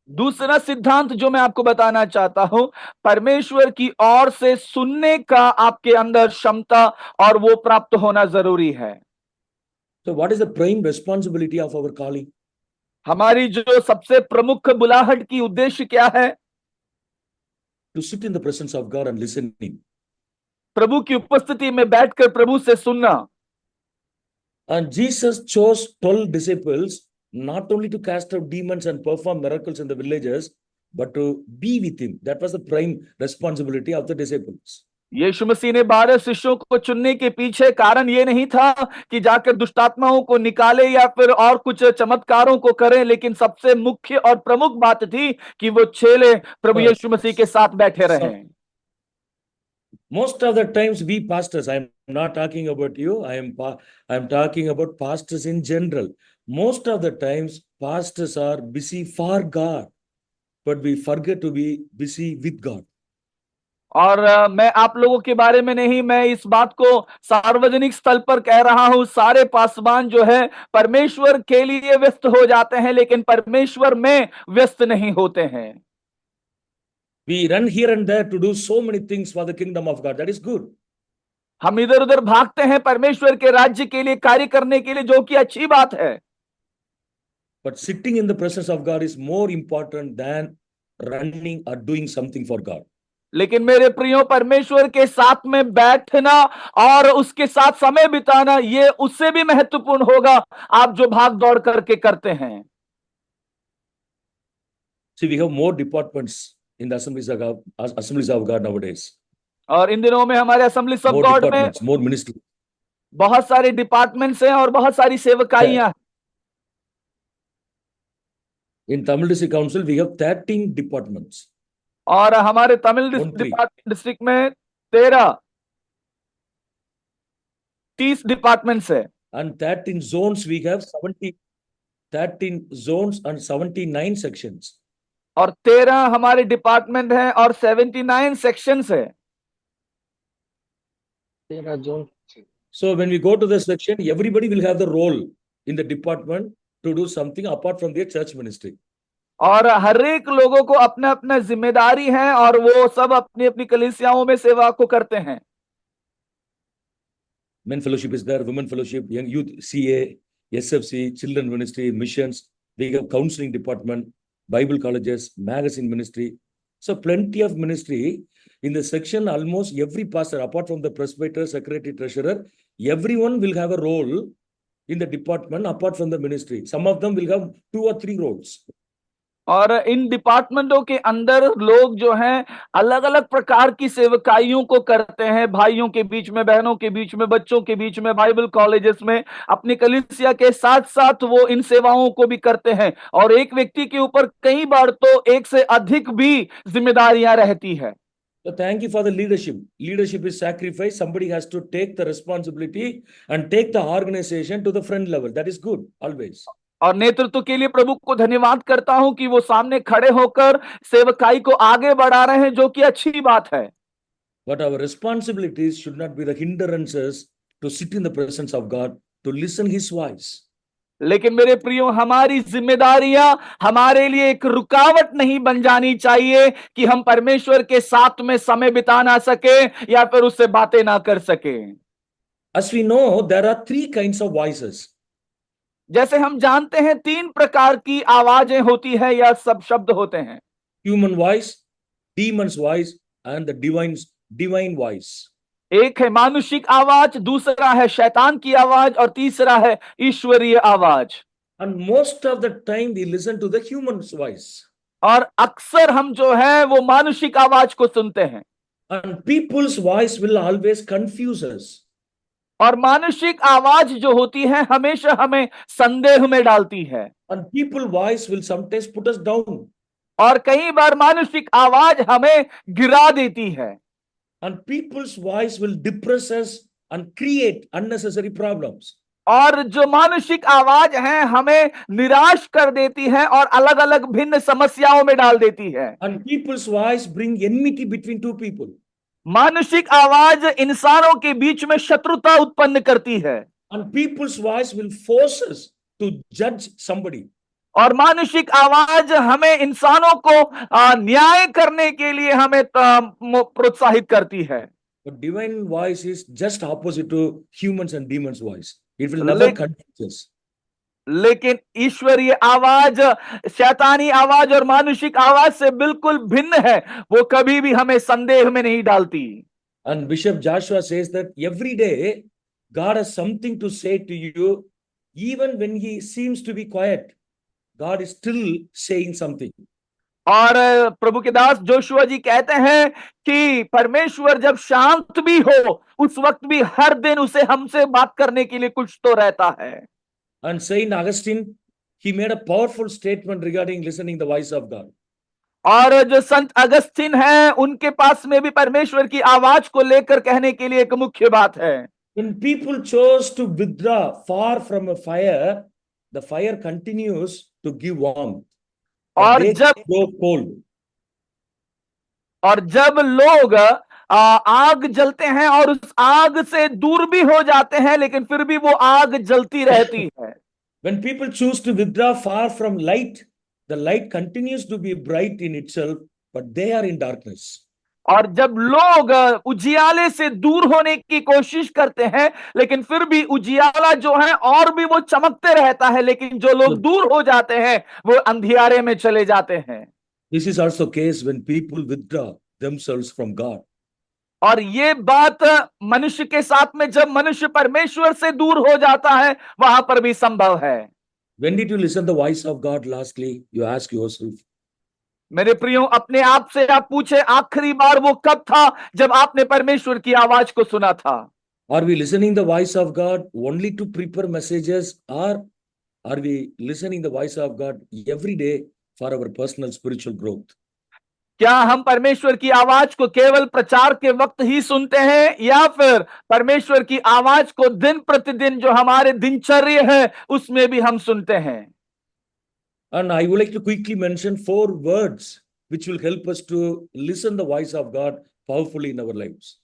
दूसरा सिद्धांत जो मैं आपको बताना चाहता हूं, परमेश्वर की ओर से सुनने का आपके अंदर क्षमता और वो प्राप्त होना जरूरी है। So what is the prime responsibility of our calling? हमारी जो सबसे प्रमुख बुलाहट की उद्देश्य क्या है? To sit in the presence of God and listening. प्रभु की उपस्थिति में बैठकर प्रभु से सुनना। And Jesus chose 12 disciples not only to cast out demons and perform miracles in the villages, but to be with him. That was the prime responsibility of the disciples. यीशु मसीह ने 12 शिष्यों को चुनने के पीछे कारण ये नहीं था कि जाकर दुष्टात्माओं को निकाले या फिर और कुछ चमत्कारों को करें, लेकिन सबसे मुख्य और प्रमुख बात थी कि वो चेले प्रभु यीशु मसीह के साथ बैठे रहें। Most of the times we pastors, I am not talking about you, I am talking about pastors in general. Most of the times pastors are busy for God, but we forget to be busy with God. और मैं आप लोगों के बारे में नहीं, मैं इस बात को सार्वजनिक स्थल पर कह रहा हूं, सारे पासवान जो है परमेश्वर के लिए व्यस्त हो जाते हैं, लेकिन परमेश्वर में व्यस्त नहीं होते हैं। We run here and there to do so many things for the kingdom of God. That is good. हम इधर उधर भागते हैं परमेश्वर के राज्य के लिए कार्य करने के लिए, जो कि अच्छी बात है। But sitting in the presence of God is more important than running or doing something for God. लेकिन मेरे प्रियो, परमेश्वर के साथ में बैठना और उसके साथ समय बिताना ये उससे भी महत्वपूर्ण होगा आप जो भाग दौड़ करके करते हैं। See, we have more departments in the assemblies of God nowadays. और इन दिनों में हमारे असेंबली ऑफ गॉड में more ministry. बहुत सारे डिपार्टमेंट्स हैं और बहुत सारी सेवकाइयां हैं। In Tamil District Council, we have 13 departments. और हमारे तमिल डिस्ट्रिक्ट में 30 डिपार्टमेंट्स है। And 13 zones, we have 13 zones and 79 sections. और 13 हमारे डिपार्टमेंट हैं और 79 सेक्शंस है। 13 zone. So when we go to the section, everybody will have the role in the department to do something apart from their church ministry. और हर एक लोगों को अपना अपना जिम्मेदारी है और वो सब अपनी अपनी कलीसियाओं में सेवा को करते हैं। Men fellowship is there, women fellowship, young youth, CA, SFC, children ministry, missions. We have counseling department, Bible colleges, magazine ministry, So plenty of ministry in the section. Almost every pastor, apart from the presbyter, secretary, treasurer, everyone will have a role in the department apart from the ministry. Some of them will have 2 or 3 roles. और इन डिपार्टमेंटों के अंदर लोग जो हैं अलग अलग प्रकार की सेवकाइयों को करते हैं, भाइयों के बीच में, बहनों के बीच में, बच्चों के बीच में, बाइबल कॉलेजेस में, अपनी कलीसिया के साथ साथ वो इन सेवाओं को भी करते हैं। और एक व्यक्ति के ऊपर कई बार तो 1 से अधिक भी जिम्मेदारियां रहती है। So thank you for the leadership. Leadership is sacrifice. Somebody has to take the responsibility and take the organization to the front level. That is good, always. और नेतृत्व के लिए प्रभु को धन्यवाद करता हूं कि वो सामने खड़े होकर सेवकाई को आगे बढ़ा रहे हैं, जो कि अच्छी बात है। But our responsibilities should not be the hindrances to sit in the presence of God, to listen His voice. लेकिन मेरे प्रियो, हमारी जिम्मेदारियां हमारे लिए एक रुकावट नहीं बन जानी चाहिए कि हम परमेश्वर के साथ में समय बिता ना सके या फिर उससे बातें ना कर सके। As we know, there are 3 kinds of voices. जैसे हम जानते हैं 3 प्रकार की आवाजें होती है या सब शब्द होते हैं। Human voice, demon's voice, and the divine voice. एक है मानुषिक आवाज, दूसरा है शैतान की आवाज और तीसरा है ईश्वरीय आवाज। And most of the time we listen to the human's voice. और अक्सर हम जो है वो मानुषिक आवाज को सुनते हैं। And people's voice will always confuse us. और मानुषिक आवाज जो होती है हमेशा हमें संदेह में डालती है। And people's voice will sometimes put us down. और कई बार मानुषिक आवाज हमें गिरा देती है। And people's voice will depress us and create unnecessary problems. और जो मानुषिक आवाज है हमें निराश कर देती है और अलग अलग भिन्न समस्याओं में डाल देती है। And people's voice bring enmity between 2 people. मानुषिक आवाज इंसानों के बीच में शत्रुता उत्पन्न करती है। And people's voice will force us to judge somebody. और मानुषिक आवाज हमें इंसानों को न्याय करने के लिए हमें प्रोत्साहित करती है। But divine voice is just opposite to humans and demons' voice. It will never confuse us. लेकिन ईश्वरीय आवाज शैतानी आवाज और मानुषिक आवाज से बिल्कुल भिन्न है, वो कभी भी हमें संदेह में नहीं डालती। And Bishop Joshua says that every day God has something to say to you, even when He seems to be quiet. God is still saying something. और प्रभु के दास जोशुआ जी कहते हैं कि परमेश्वर जब शांत भी हो उस वक्त भी हर दिन उसे हमसे बात करने के लिए कुछ तो रहता है। And Saint Augustine, he made a powerful statement regarding listening the voice of God. और जो संत अगस्तिन है उनके पास में भी परमेश्वर की आवाज को लेकर कहने के लिए एक मुख्य बात है। When people chose to withdraw far from a fire, the fire continues to give warmth. और जब लोग आग जलते हैं और उस आग से दूर भी हो जाते हैं लेकिन फिर भी वो आग जलती रहती है। When people choose to withdraw far from light, the light continues to be bright in itself, but they are in darkness. और जब लोग उजियाले से दूर होने की कोशिश करते हैं लेकिन फिर भी उजियाला जो है और भी वो चमकते रहता है, लेकिन जो लोग दूर हो जाते हैं वो अंधियारे में चले जाते हैं। This is also case when people withdraw themselves from God. और ये बात मनुष्य के साथ में जब मनुष्य परमेश्वर से दूर हो जाता है वहां पर भी संभव है। When did you listen the voice of God lastly? You ask yourself. मेरे प्रियो, अपने आप से आप पूछे आखिरी बार वो कब था जब आपने परमेश्वर की आवाज को सुना था? Are we listening the voice of God only to prepare messages, or are we listening the voice of God every day for our personal spiritual growth? क्या हम परमेश्वर की आवाज को केवल प्रचार के वक्त ही सुनते हैं या फिर परमेश्वर की आवाज को दिन प्रतिदिन जो हमारे दिनचर्या है उसमें भी हम सुनते हैं? And I would like to quickly mention 4 words which will help us to listen the voice of God powerfully in our lives.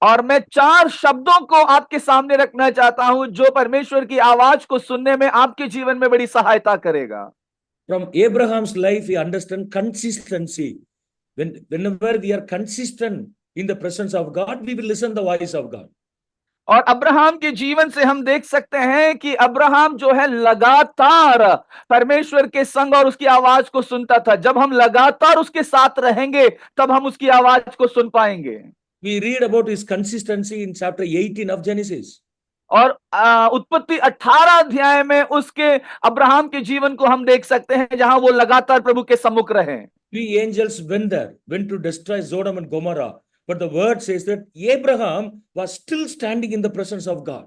और मैं 4 शब्दों को आपके सामने रखना चाहता हूं जो परमेश्वर की आवाज को सुनने में आपके जीवन में बड़ी सहायता करेगा। From Abraham's life, we understand consistency. Whenever we are consistent in the presence of God, we will listen the voice of God. और अब्राहम के जीवन से हम देख सकते हैं कि अब्राहम जो है लगातार परमेश्वर के संग और उसकी आवाज को सुनता था। जब हम लगातार उसके साथ रहेंगे तब हम उसकी आवाज को सुन पाएंगे। We read about his consistency in chapter 18 of Genesis. और उत्पत्ति 18 अध्याय में उसके अब्राहम के जीवन को हम देख सकते हैं जहां वो लगातार प्रभु के सम्मुख रहे। 3 angels went to destroy Sodom and Gomorrah. But the word says that Abraham was still standing in the presence of God.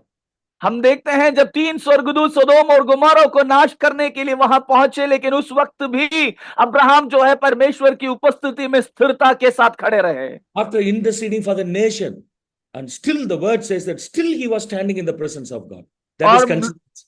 हम देखते हैं जब 3 स्वर्गदूत सोदोम और गोमोरा को नाश करने के लिए वहां पहुंचे, लेकिन उस वक्त भी अब्राहम जो है परमेश्वर की उपस्थिति में स्थिरता के साथ खड़े रहे। After interceding for the nation, and still the word says that still he was standing in the presence of God. That is consistency.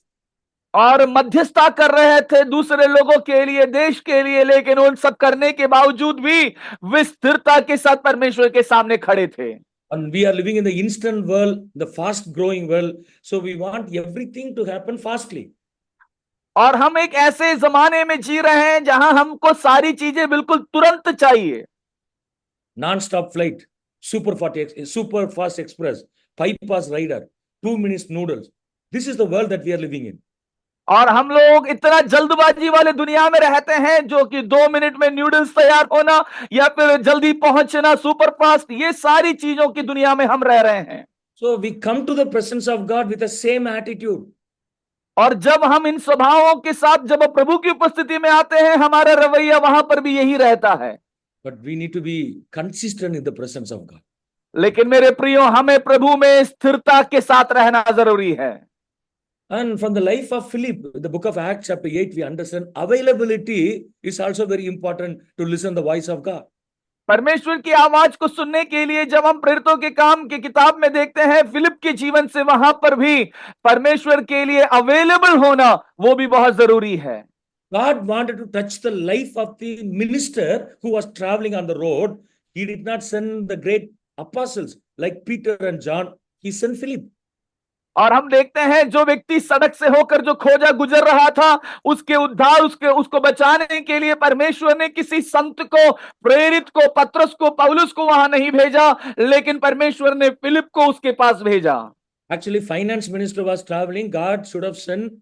और मध्यस्थता कर रहे थे दूसरे लोगों के लिए, देश के लिए, लेकिन उन सब करने के बावजूद भी वे स्थिरता के साथ परमेश्वर के सामने खड़े थे। And we are living in the instant world, the fast growing world. So we want everything to happen fastly. और हम एक ऐसे जमाने में जी रहे हैं जहां हमको सारी चीजें बिल्कुल तुरंत चाहिए। Non-stop flight, super fast express, 5-pass rider, 2 minutes noodles. This is the world that we are living in. और हम लोग इतना जल्दबाजी वाले दुनिया में रहते हैं जो कि 2 मिनट में नूडल्स तैयार होना या फिर जल्दी पहुंचना, सुपर फास्ट, ये सारी चीजों की दुनिया में हम रह रहे हैं। So we come to the presence of God with the same attitude. और जब हम इन स्वभावों के साथ जब प्रभु की उपस्थिति में आते हैं, हमारा रवैया वहां पर भी यही रहता है। But we need to be consistent in the presence of God. लेकिन मेरे प्रियो, हमें प्रभु में स्थिरता के साथ रहना जरूरी है। And from the life of Philip, the book of Acts chapter 8, we understand availability is also very important to listen the voice of God. परमेश्वर की आवाज को सुनने के लिए जब हम प्रेरितों के काम की किताब में देखते हैं, फिलिप के जीवन से वहां पर भी परमेश्वर के लिए अवेलेबल होना वो भी बहुत जरूरी है। God wanted to touch the life of the minister who was traveling on the road. He did not send the great apostles like Peter and John. He sent Philip. और हम देखते हैं जो व्यक्ति सड़क से होकर जो खोजा गुजर रहा था, उसके उद्धार उसको बचाने के लिए परमेश्वर ने किसी संत को, प्रेरित को, पत्रस को, पौलुस को वहां नहीं भेजा, लेकिन परमेश्वर ने फिलिप को उसके पास भेजा। Actually, finance minister was traveling. God should have sent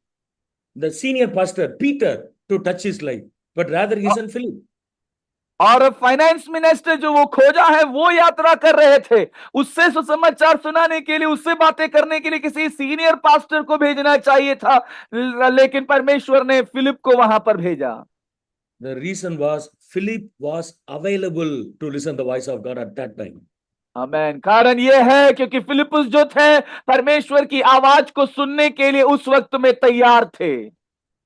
the senior pastor Peter to touch his life, but rather he sent Philip. और फाइनेंस मिनिस्टर जो वो खोजा है वो यात्रा कर रहे थे, उससे सुसमाचार सुनाने के लिए, उससे बातें करने के लिए किसी सीनियर पास्टर को भेजना चाहिए था, लेकिन परमेश्वर ने फिलिप को वहां पर भेजा। The reason was Philip was available to listen the voice of God at that time. आमेन। कारण यह है क्योंकि फिलिपुस जो थे परमेश्वर की आवाज को सुनने के लिए उस वक्त में तैयार थे।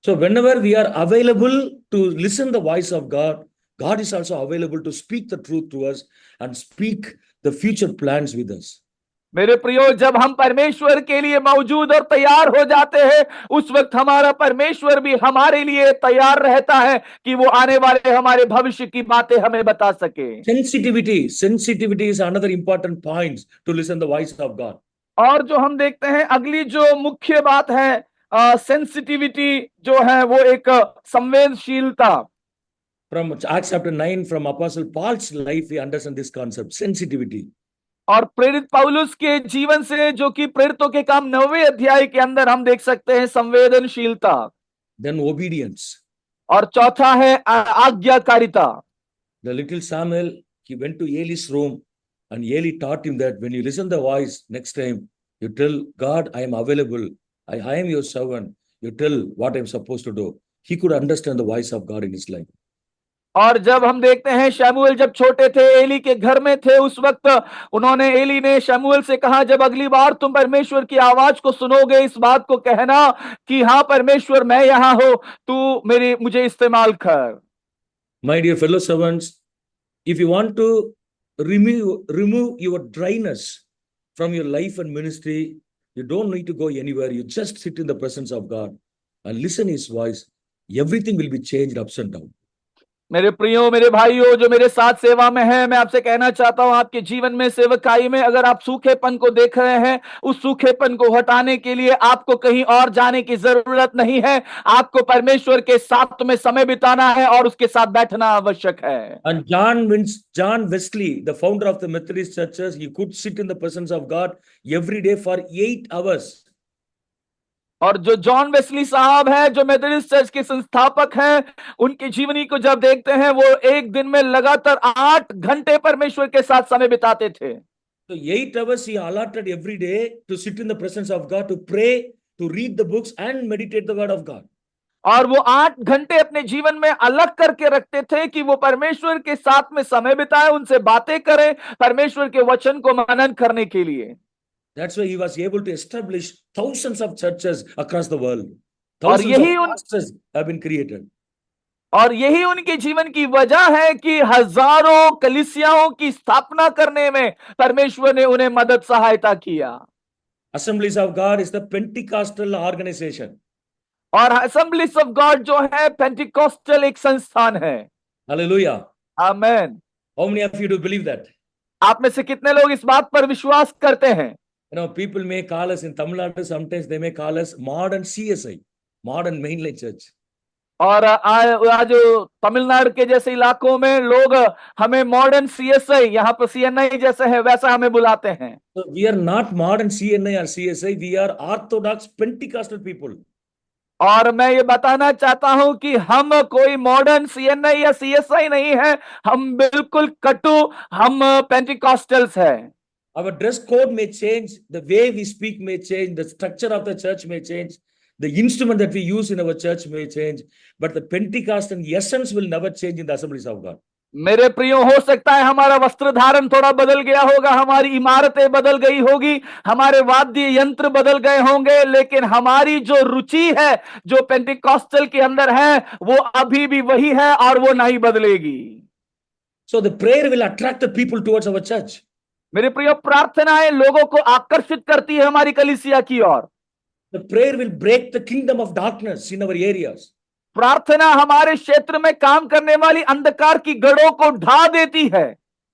So whenever we are available to listen the voice of God, God is also available to speak the truth to us and speak the future plans with us. मेरे प्रियो, जब हम परमेश्वर के लिए मौजूद और तैयार हो जाते हैं, उस वक्त हमारा परमेश्वर भी हमारे लिए तैयार रहता है कि वो आने वाले हमारे भविष्य की बातें हमें बता सके। Sensitivity is another important point to listen the voice of God. और जो हम देखते हैं अगली जो मुख्य बात है, सेंसिटिविटी जो है वो एक संवेदनशीलता। From Acts chapter 9, from Apostle Paul's life, we understand this concept, sensitivity. और प्रेरित पौलुस के जीवन से जो कि प्रेरितों के काम 9वें अध्याय के अंदर हम देख सकते हैं संवेदनशीलता। Then obedience. और चौथा है आज्ञाकारिता। The little Samuel, he went to Eli's room and Eli taught him that when you listen the voice, next time you tell God, I am available. I am your servant. You tell what I am supposed to do. He could understand the voice of God in his life. और जब हम देखते हैं शमूएल जब छोटे थे, Eli के घर में थे, उस वक्त एली ने शमूएल से कहा, जब अगली बार तुम परमेश्वर की आवाज को सुनोगे, इस बात को कहना कि हाँ परमेश्वर मैं यहाँ हूं, तू मुझे इस्तेमाल कर। My dear fellow servants, if you want to remove your dryness from your life and ministry, you don't need to go anywhere. You just sit in the presence of God and listen his voice. Everything will be changed ups and down. मेरे प्रियो, मेरे भाइयों जो मेरे साथ सेवा में है, मैं आपसे कहना चाहता हूं, आपके जीवन में सेवकाई में अगर आप सूखेपन को देख रहे हैं, उस सूखेपन को हटाने के लिए आपको कहीं और जाने की जरूरत नहीं है। आपको परमेश्वर के साथ में समय बिताना है और उसके साथ बैठना आवश्यक है। And John Wesley, the founder of the Methodist churches, he could sit in the presence of God every day for 8 hours. और जो जॉन वेस्ली साहब हैं, जो मेथोडिस्ट चर्च के संस्थापक हैं, उनकी जीवनी को जब देखते हैं, वो एक दिन में लगातार 8 घंटे परमेश्वर के साथ समय बिताते थे। So 8 hours he allotted every day to sit in the presence of God, to pray, to read the books and meditate the word of God. और वो 8 घंटे अपने जीवन में अलग करके रखते थे कि वो परमेश्वर के साथ में समय बिताए, उनसे बातें करें, परमेश्वर के वचन को मनन करने के लिए। That's why he was able to establish thousands of churches across the world. और Thousands of यही pastors have been created. और यही उनके जीवन की वजह है कि हजारों कलीसियाओं की स्थापना करने में परमेश्वर ने उन्हें मदद सहायता किया। Assemblies of God is the Pentecostal organization. और असेंबलीज ऑफ गॉड जो है पेंटिकॉस्टल एक संस्थान है। Hallelujah. Amen. How many of you do believe that? आप में से कितने लोग इस बात पर विश्वास करते हैं? You know, people may call us in Tamil Nadu, sometimes they may call us modern CSI, modern mainline church. और आज तमिलनाडु के जैसे इलाकों में लोग हमें मॉडर्न सीएसआई, यहाँ पर सीएनआई जैसे है वैसा हमें बुलाते हैं। So we are not modern CNI or CSI, we are Orthodox Pentecostal people. और मैं ये बताना चाहता हूं कि हम कोई मॉडर्न सीएनआई या सीएसआई नहीं है, हम बिल्कुल कटु, हम पेंटिकॉस्टल्स है। Our dress code may change, the way we speak may change, the structure of the church may change, the instrument that we use in our church may change, but the Pentecostal essence will never change in the Assemblies of God. मेरे प्रियो, हो सकता है हमारा वस्त्र धारण थोड़ा बदल गया होगा, हमारी इमारतें बदल गई होगी, हमारे वाद्य यंत्र बदल गए होंगे, लेकिन हमारी जो रुचि है, जो पेंटिकॉस्टल के अंदर है, वो अभी भी वही है और वो नहीं बदलेगी। So the prayer will attract the people towards our church. मेरे प्रियो, प्रार्थनाएं लोगों को आकर्षित करती है हमारी कलीसिया की ओर। The prayer will break the kingdom of darkness in our areas. प्रार्थना हमारे क्षेत्र में काम करने वाली अंधकार की गढ़ों को ढा देती है।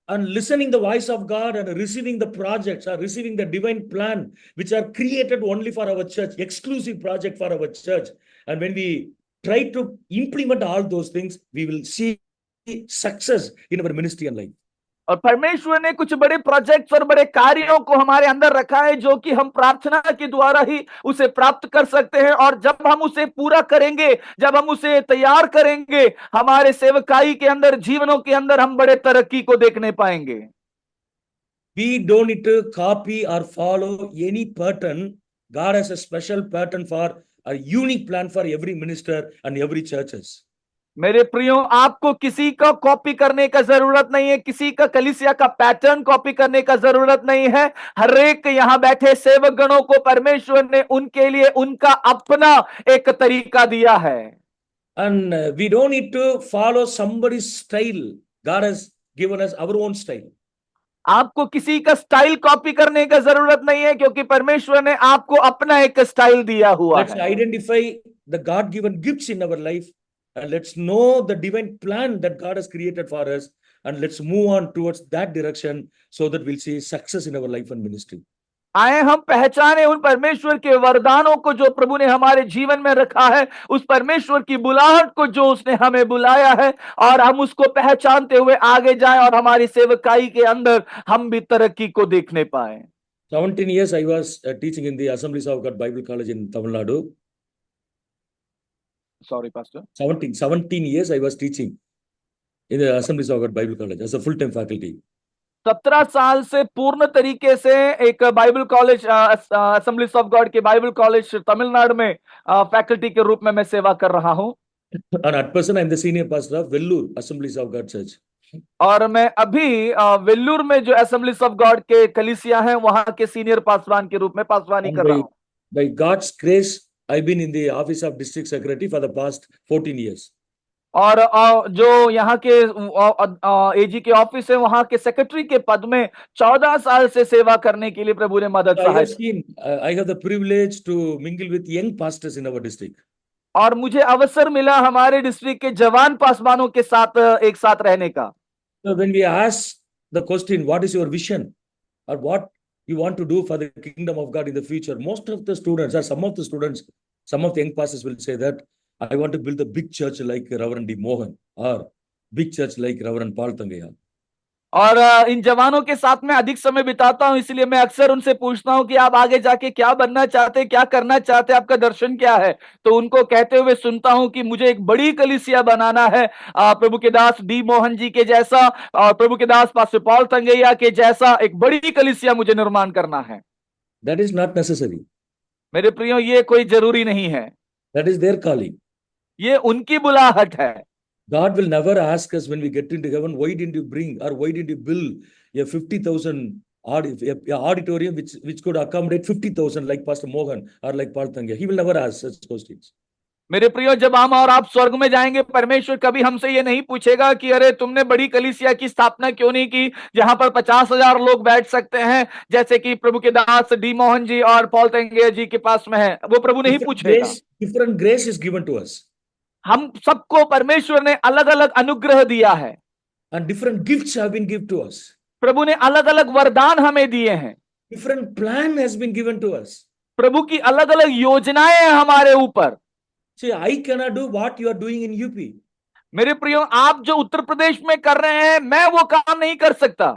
And listening the voice of God and receiving the projects or receiving the divine plan which are created only for our church, exclusive project for our church. And when we try to implement all those things, we will see success in our ministry and life. और परमेश्वर ने कुछ बड़े projects और बड़े कार्यों को हमारे अंदर रखा है, जो कि हम प्रार्थना के द्वारा ही उसे प्राप्त कर सकते हैं। और जब हम उसे पूरा करेंगे, जब हम उसे तैयार करेंगे, हमारे सेवकाई के अंदर, जीवनों के अंदर हम बड़े तरक्की को देखने पाएंगे। We don't need to copy or follow any pattern. God has a special pattern for a unique plan for every minister and every churches. मेरे प्रियो, आपको किसी का कॉपी करने का जरूरत नहीं है, किसी का कलीसिया का पैटर्न कॉपी करने का जरूरत नहीं है। हर एक यहां बैठे सेवक गणों को परमेश्वर ने उनके लिए उनका अपना एक तरीका दिया है। And we don't need to follow somebody's style. God has given us our own style. आपको किसी का स्टाइल कॉपी करने का जरूरत नहीं है, क्योंकि परमेश्वर ने आपको अपना एक स्टाइल दिया हुआ Let's है। identify the God-given gifts in our life. And let's know the divine plan that God has created for us, and let's move on towards that direction so that we'll see success in our life and ministry. आए हम पहचाने उन परमेश्वर के वरदानों को जो प्रभु ने हमारे जीवन में रखा है, उस परमेश्वर की बुलाहट को जो उसने हमें बुलाया है, और हम उसको पहचानते हुए आगे जाएं और हमारी सेवकाई के अंदर हम भी तरक्की को देखने पाए। 17 years I was teaching in the Assemblies of God Bible College in Tamil Nadu. Sorry, Pastor. 17 years I was teaching in the Assemblies of God Bible College as a full-time faculty. 17 साल से पूर्ण तरीके से एक Bible college, assemblies of God के Bible college Tamil Nadu में faculty के रूप में मैं सेवा कर रहा हूं। And at present I am the senior pastor of Vellore Assemblies of God Church. और मैं अभी वेल्लूर में जो असेंबलीज ऑफ गॉड के कलीसिया हैं, वहां के सीनियर पासवान के रूप में पासवानी कर रहा हूं। By God's grace, I've been in the office of district secretary for the past 14 years. और जो यहाँ के एजी के ऑफिस है, वहां के सेक्रेटरी के पद में 14 साल से सेवा करने के लिए प्रभु ने मदद I have सहायता। seen, I have the privilege to mingle with young pastors in our district. और मुझे अवसर मिला हमारे डिस्ट्रिक्ट के जवान पासवानों के साथ एक साथ रहने का। So when we ask the question, what is your vision or what you want to do for the kingdom of God in the future, most of the students or some of the students, some of the young pastors will say that I want to build a big church like Reverend D. Mohan or big church like Reverend Paul Tangaya. और इन जवानों के साथ में अधिक समय बिताता हूं, इसलिए मैं अक्सर उनसे पूछता हूं कि आप आगे जाके क्या बनना चाहते हैं, क्या करना चाहते हैं, आपका दर्शन क्या है। तो उनको कहते हुए सुनता हूं कि मुझे एक बड़ी कलीसिया बनाना है, प्रभु के दास डी मोहन जी के जैसा और प्रभु के दास पास्टर पॉल तंगैया के जैसा एक बड़ी कलीसिया मुझे निर्माण करना है। That is not necessary. मेरे प्रियो, ये कोई जरूरी नहीं है, That is their calling. ये उनकी बुलाहट है। God will never ask us when we get into heaven, why didn't you bring or why didn't you build a 50,000 auditorium which could accommodate 50,000 like Pastor Mohan or like Paul Tangya? He will never ask such questions. मेरे प्रियो, जब हम और आप स्वर्ग में जाएंगे, परमेश्वर कभी हमसे ये नहीं पूछेगा कि अरे तुमने बड़ी कलीसिया की स्थापना क्यों नहीं की जहां पर 50,000 लोग बैठ सकते हैं, जैसे कि प्रभु के दास डी मोहन जी और पॉल तंगैया जी के पास में है। वो प्रभु नहीं पूछेगा। Different grace is given to us. हम सबको परमेश्वर ने अलग अलग अनुग्रह दिया है, And different gifts have been given to us. प्रभु ने अलग अलग वरदान हमें दिए हैं, Different plan has been given to us. प्रभु की अलग अलग योजनाएं हैं हमारे ऊपर। See, I cannot do what you are doing in UP. मेरे प्रियो, आप जो उत्तर प्रदेश में कर रहे हैं, मैं वो काम नहीं कर सकता।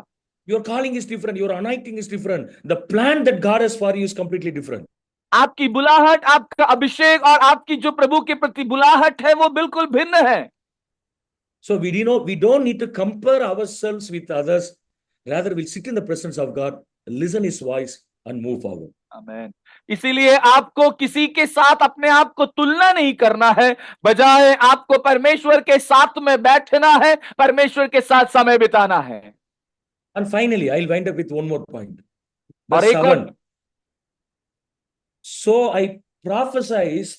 Your calling is different. Your anointing is different. The plan that God has for you is completely different. आपकी बुलाहट, आपका अभिषेक और आपकी जो प्रभु के प्रति बुलाहट है वो बिल्कुल भिन्न है। So we don't need to compare ourselves with others. Rather, we'll sit in the presence of God, listen His voice, and move forward. आमेन। इसीलिए आपको किसी के साथ अपने आप को तुलना नहीं करना है, बजाय आपको परमेश्वर के साथ में बैठना है, परमेश्वर के साथ समय बिताना है। And finally, I'll wind up with one more point. और Verse एक और 7. So I prophesied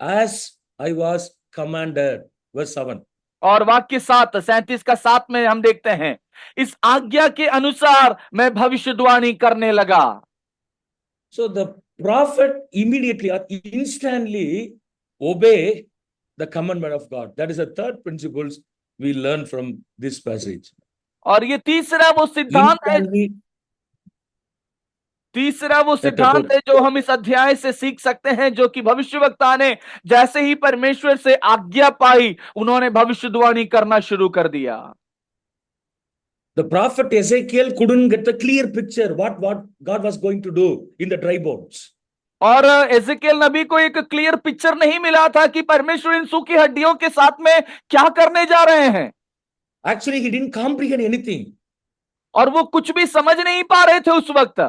as I was commanded. Verse 7. और वाक्य 37 का 7 में हम देखते हैं, इस आज्ञा के अनुसार मैं भविष्यवाणी करने लगा। So the prophet immediately or instantly obey the commandment of God. That is the third principle we learn from this passage. और ये तीसरा वो सिद्धांत है, Instantly, तीसरा वो सिद्धांत है जो हम इस अध्याय से सीख सकते हैं, जो कि भविष्यवक्ता ने जैसे ही परमेश्वर से आज्ञा पाई, उन्होंने भविष्यवाणी करना शुरू कर दिया। the prophet Ezekiel couldn't get the clear picture what God was going to do in the dry bones. और एजेकियल नबी को एक क्लियर पिक्चर नहीं मिला था कि परमेश्वर इन सूखी हड्डियों के साथ में क्या करने जा रहे हैं। Actually, he didn't comprehend anything. और वो कुछ भी समझ नहीं पा रहे थे उस वक्त।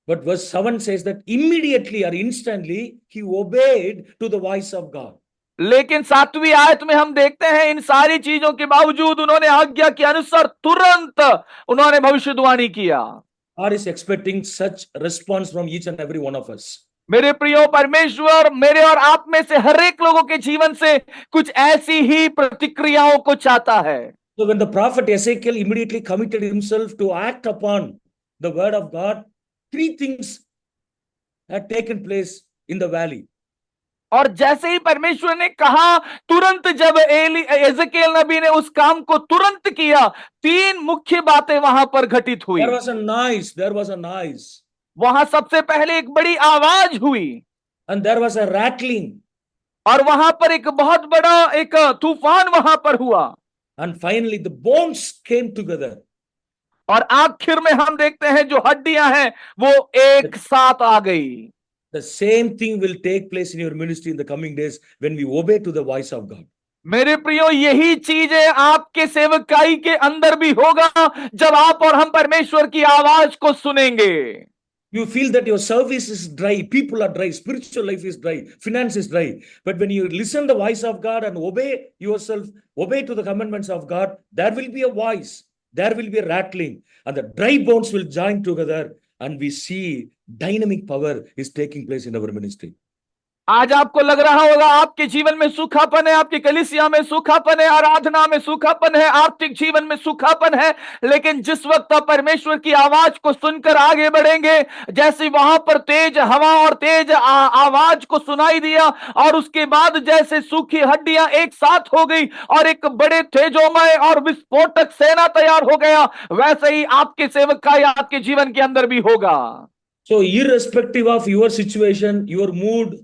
But verse 7 says that immediately or instantly he obeyed to the voice of God. लेकिन 7वीं आयत में हम देखते हैं, इन सारी चीजों के बावजूद उन्होंने आज्ञा के अनुसार तुरंत उन्होंने भविष्यवाणी किया। God is expecting such response from each and every one of us. मेरे प्रियो, परमेश्वर मेरे और आप में से हर एक लोगों के जीवन से कुछ ऐसी ही प्रतिक्रियाओं को चाहता है। So when the prophet Ezekiel immediately committed himself to act upon the word of God, 3 things had taken place in the valley. और जैसे ही परमेश्वर ने कहा, तुरंत जब एजेकियल नबी ने उस काम को तुरंत किया, 3 मुख्य बातें वहां पर घटित हुई। There was a noise. वहां सबसे पहले एक बड़ी आवाज हुई, And there was a rattling. और वहां पर एक बहुत बड़ा एक तूफान वहां पर हुआ। And finally the bones came together. और आखिर में हम देखते हैं जो हड्डियां हैं वो एक साथ आ गई। The same thing will take place in your ministry in the coming days when we obey to the voice of God. मेरे प्रियो, यही चीजें आपके सेवकाई के अंदर भी होगा जब आप और हम परमेश्वर की आवाज को सुनेंगे। You feel that your service is dry, people are dry, spiritual life is dry, finance is dry. But when you listen the voice of God and obey yourself, obey to the commandments of God, there will be a voice, there will be a rattling, and the dry bones will join together, and we see dynamic power is taking place in our ministry. आज आपको लग रहा होगा आपके जीवन में सूखापन है, आपकी कलीसिया में सूखापन है, आराधना में सूखापन है, आर्थिक जीवन में सूखापन है। लेकिन जिस वक्त आप परमेश्वर की आवाज को सुनकर आगे बढ़ेंगे, जैसे वहां पर तेज हवा और तेज आवाज को सुनाई दिया और उसके बाद जैसे सूखी हड्डियां एक साथ हो गई और एक बड़े तेजोमय और विस्फोटक सेना तैयार हो गया, वैसे ही आपके सेवक का या आपके जीवन के अंदर भी होगा। So, irrespective of your situation, your mood,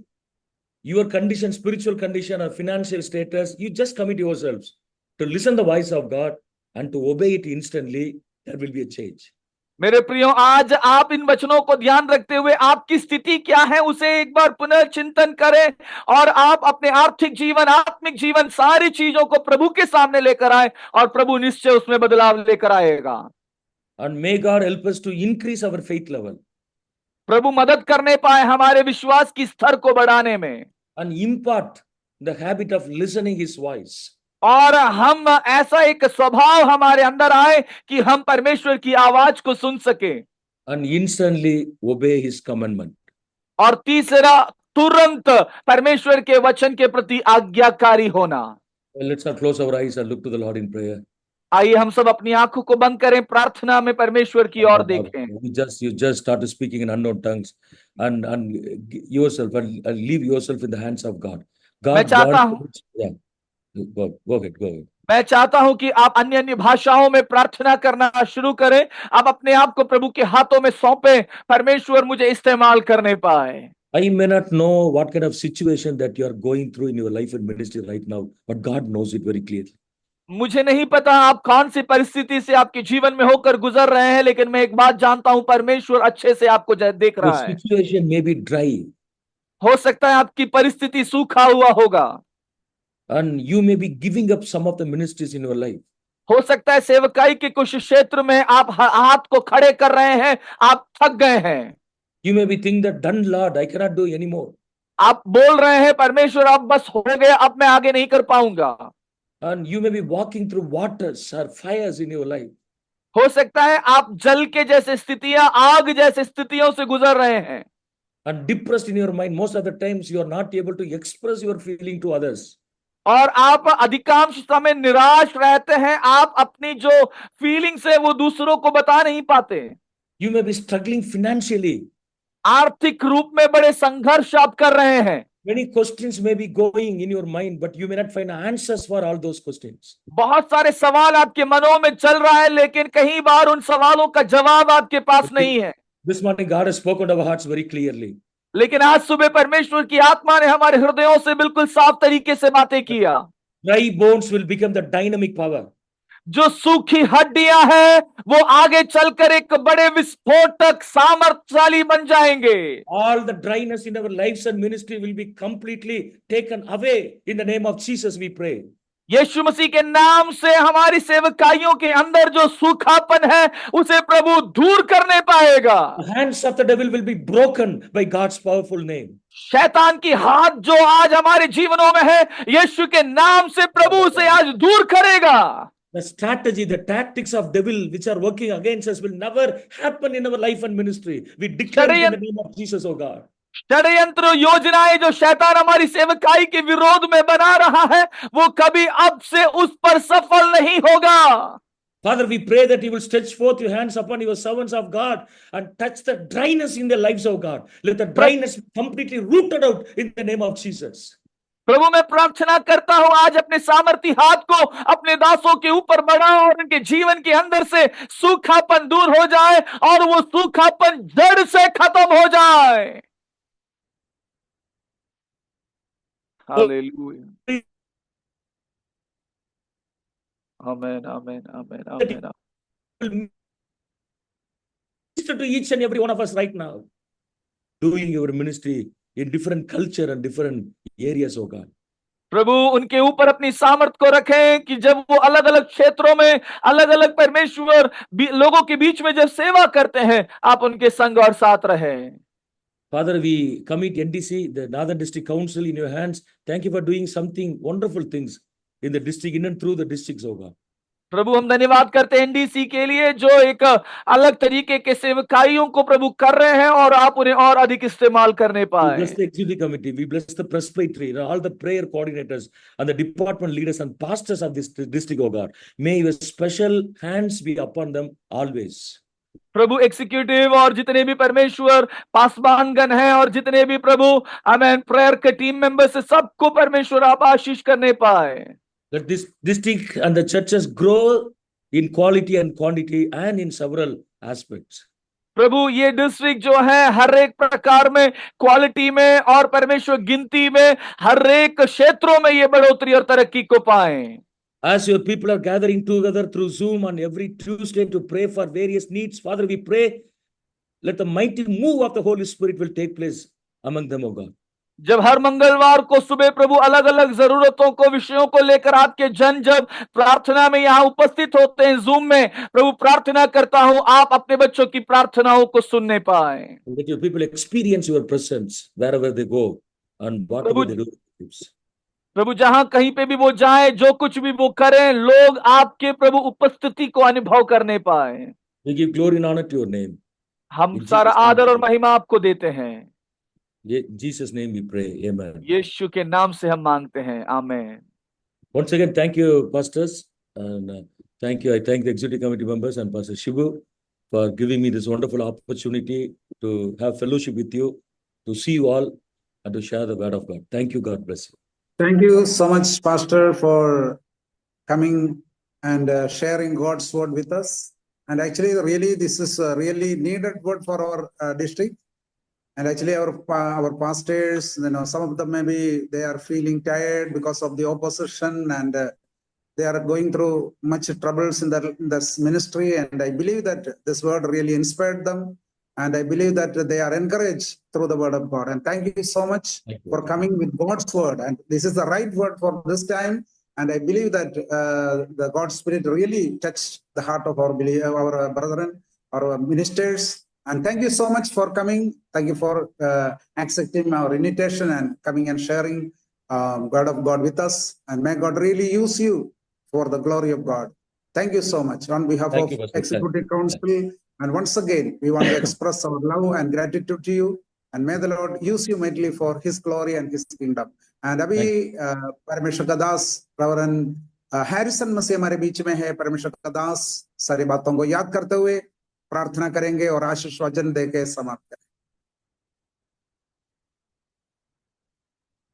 your condition, spiritual condition, or financial status, you just commit yourselves to listen the voice of God and to obey it instantly. There will be a change. मेरे प्रियो, आज आप इन वचनों को ध्यान रखते हुए आपकी स्थिति क्या है उसे एक बार पुनर्चिंतन करें और आप अपने आर्थिक जीवन, आत्मिक जीवन, सारी चीजों को प्रभु के सामने लेकर आए और प्रभु निश्चय उसमें बदलाव लेकर आएगा। And may God help us to increase our faith level प्रभु मदद करने पाए हमारे विश्वास की स्तर को बढ़ाने में and impart the habit of listening His voice. और हम ऐसा एक स्वभाव हमारे अंदर आए कि हम परमेश्वर की आवाज को सुन सके And instantly obey His commandment. और तीसरा, तुरंत परमेश्वर के वचन के प्रति आज्ञाकारी होना। Well, let's now close our eyes and look to the Lord in prayer. आइए हम सब अपनी आंखों को बंद करें, प्रार्थना में परमेश्वर की ओर देखें। You just start speaking in unknown tongues and yourself and leave yourself in the hands of God. मैं चाहता हूं Yeah. Go ahead. मैं चाहता हूं कि आप अन्य अन्य भाषाओं में प्रार्थना करना शुरू करें। आप अपने आप को प्रभु के हाथों में सौंपे, परमेश्वर मुझे इस्तेमाल करने पाए। I may not know what kind of situation that you are going through in your life and ministry right now, but God knows it very clearly. मुझे नहीं पता आप कौन सी परिस्थिति से आपके जीवन में होकर गुजर रहे हैं, लेकिन मैं एक बात जानता हूं, परमेश्वर अच्छे से आपको देख रहा है। The situation may be dry. हो सकता है आपकी परिस्थिति सूखा हुआ होगा And you may be giving up some of the ministries in your life. हो सकता है सेवकाई के कुछ क्षेत्र में आप हाथ को खड़े कर रहे हैं, आप थक गए हैं। You may be thinking that, done Lord, I cannot do anymore. आप बोल रहे हैं, परमेश्वर अब बस हो गया, अब मैं आगे नहीं कर पाऊंगा। And you may be walking through waters or fires in your life. हो सकता है आप जल के जैसे स्थितियां, आग जैसे स्थितियों से गुजर रहे हैं। And depressed in your mind, most of the times you are not able to express your feeling to others. और आप अधिकांश समय निराश रहते हैं, आप अपनी जो फीलिंग्स है वो दूसरों को बता नहीं पाते। You may be struggling financially. आर्थिक रूप में बड़े संघर्ष आप कर रहे हैं। Many questions may be going in your mind, but you may not find answers for all those questions. बहुत सारे सवाल आपके मनों में चल रहा है, लेकिन कई बार उन सवालों का जवाब आपके पास नहीं है। This morning God has spoken to our hearts very clearly. लेकिन आज सुबह परमेश्वर की आत्मा ने हमारे हृदयों से बिल्कुल साफ तरीके से बातें किया। Dry bones will become the dynamic power. जो सूखी हड्डियां हैं वो आगे चलकर एक बड़े विस्फोटक सामर्थ्यशाली बन जाएंगे। All the dryness in our lives and ministry will be completely taken away in the name of Jesus, we pray. यीशु मसीह के नाम से हमारी सेवकाइयों के अंदर जो सूखापन है उसे प्रभु दूर करने पाएगा। The hands of the devil will be broken by God's powerful name. शैतान की हाथ जो आज हमारे जीवनों में है, यीशु के नाम से प्रभु उसे आज दूर करेगा। The strategy, the tactics of devil which are working against us will never happen in our life and ministry. We declare it in the name of Jesus, oh God. षड्यंत्र योजनाएं जो शैतान हमारी सेवकाई के विरोध में बना रहा है, वो कभी अब से उस पर सफल नहीं होगा। Father, we pray that you will stretch forth your hands upon your servants of God and touch the dryness in their lives, oh God. Let the dryness be completely rooted out in the name of Jesus. प्रभु मैं प्रार्थना करता हूं, आज अपने सामर्थी हाथ को अपने दासों के ऊपर बढ़ाओ और उनके जीवन के अंदर से सूखापन दूर हो जाए और वो सूखापन जड़ से खत्म हो जाए। हालेलुया, आमीन, आमीन, आमीन, आमीन। Minister to each and every one of us right now, doing your ministry in different culture and different areas, oh God. प्रभु उनके ऊपर अपनी सामर्थ को रखें कि जब वो अलग अलग क्षेत्रों में अलग अलग परमेश्वर लोगों के बीच में जब सेवा करते हैं, आप उनके संग और साथ रहें। Father, we commit NDC, the Northern District Council, in your hands. Thank you for doing something wonderful things in the district, in and through the districts, oh God. प्रभु हम धन्यवाद करते हैं एनडीसी के लिए, जो एक अलग तरीके के सेवकाइयों को प्रभु कर रहे हैं, और आप उन्हें और अधिक इस्तेमाल करने We पाए। bless the executive committee. We bless the presbytery, all the prayer coordinators and the department leaders and pastors of this district, oh God. May your special hands be upon them always. Prabhu executive और जितने भी परमेश्वर पासवानगण हैं, और जितने भी प्रभु आमेन prayer के team members है, सबको परमेश्वर आप आशीष करने पाए। Let this district and the churches grow in quality and quantity and in several aspects. प्रभु ये डिस्ट्रिक्ट जो है हर एक प्रकार में, क्वालिटी में और परमेश्वर गिनती में, हर एक क्षेत्रों में ये बढ़ोतरी और तरक्की को पाए। As your people are gathering together through Zoom on every Tuesday to pray for various needs, Father, we pray, let the mighty move of the Holy Spirit will take place among them, O God. जब हर मंगलवार को सुबह प्रभु अलग अलग जरूरतों को, विषयों को लेकर आपके जन जब प्रार्थना में यहाँ उपस्थित होते हैं जूम में, प्रभु प्रार्थना करता हूं आप अपने बच्चों की प्रार्थनाओं को सुनने पाए। Let your people experience your presence wherever they go and whatever they do. प्रभु जहां कहीं पे भी वो जाए, जो कुछ भी वो करें, लोग आपके प्रभु उपस्थिति को अनुभव करने पाए। We give glory and honor to your name. हम In सारा Jesus' name आदर we और pray. महिमा आपको देते हैं। In Jesus' name we pray. Amen. यीशु के नाम से हम मांगते हैं, आमीन। Once again, thank you, pastors, and thank you. I thank the executive committee members and Pastor Shibu for giving me this wonderful opportunity to have fellowship with you, to see you all, and to share the word of God. Thank you. God bless you. Thank you so much, Pastor, for coming and sharing God's word with us. And actually, really, this is a really needed word for our district. And actually, our pastors, some of them maybe they are feeling tired because of the opposition, and they are going through much troubles in this ministry. And I believe that this word really inspired them. And I believe that they are encouraged through the word of God. And thank you so much for coming with God's word. And this is the right word for this time. And I believe that the God's Spirit really touched the heart of our brethren, our ministers. And thank you so much for coming. Thank you for accepting our invitation and coming and sharing word of God with us. And may God really use you for the glory of God. Thank you so much. On behalf Thank of you, Pastor. Executive Council, and once again, we want to express our love and gratitude to you. And may the Lord use you mightily for His glory and His kingdom. And अभी परमेश्वर का दास reverend Harrison मसीह हमारे बीच में है। परमेश्वर का दास सारी बातों को याद करते हुए प्रार्थना करेंगे और आशीष वचन देके समाप्त करें।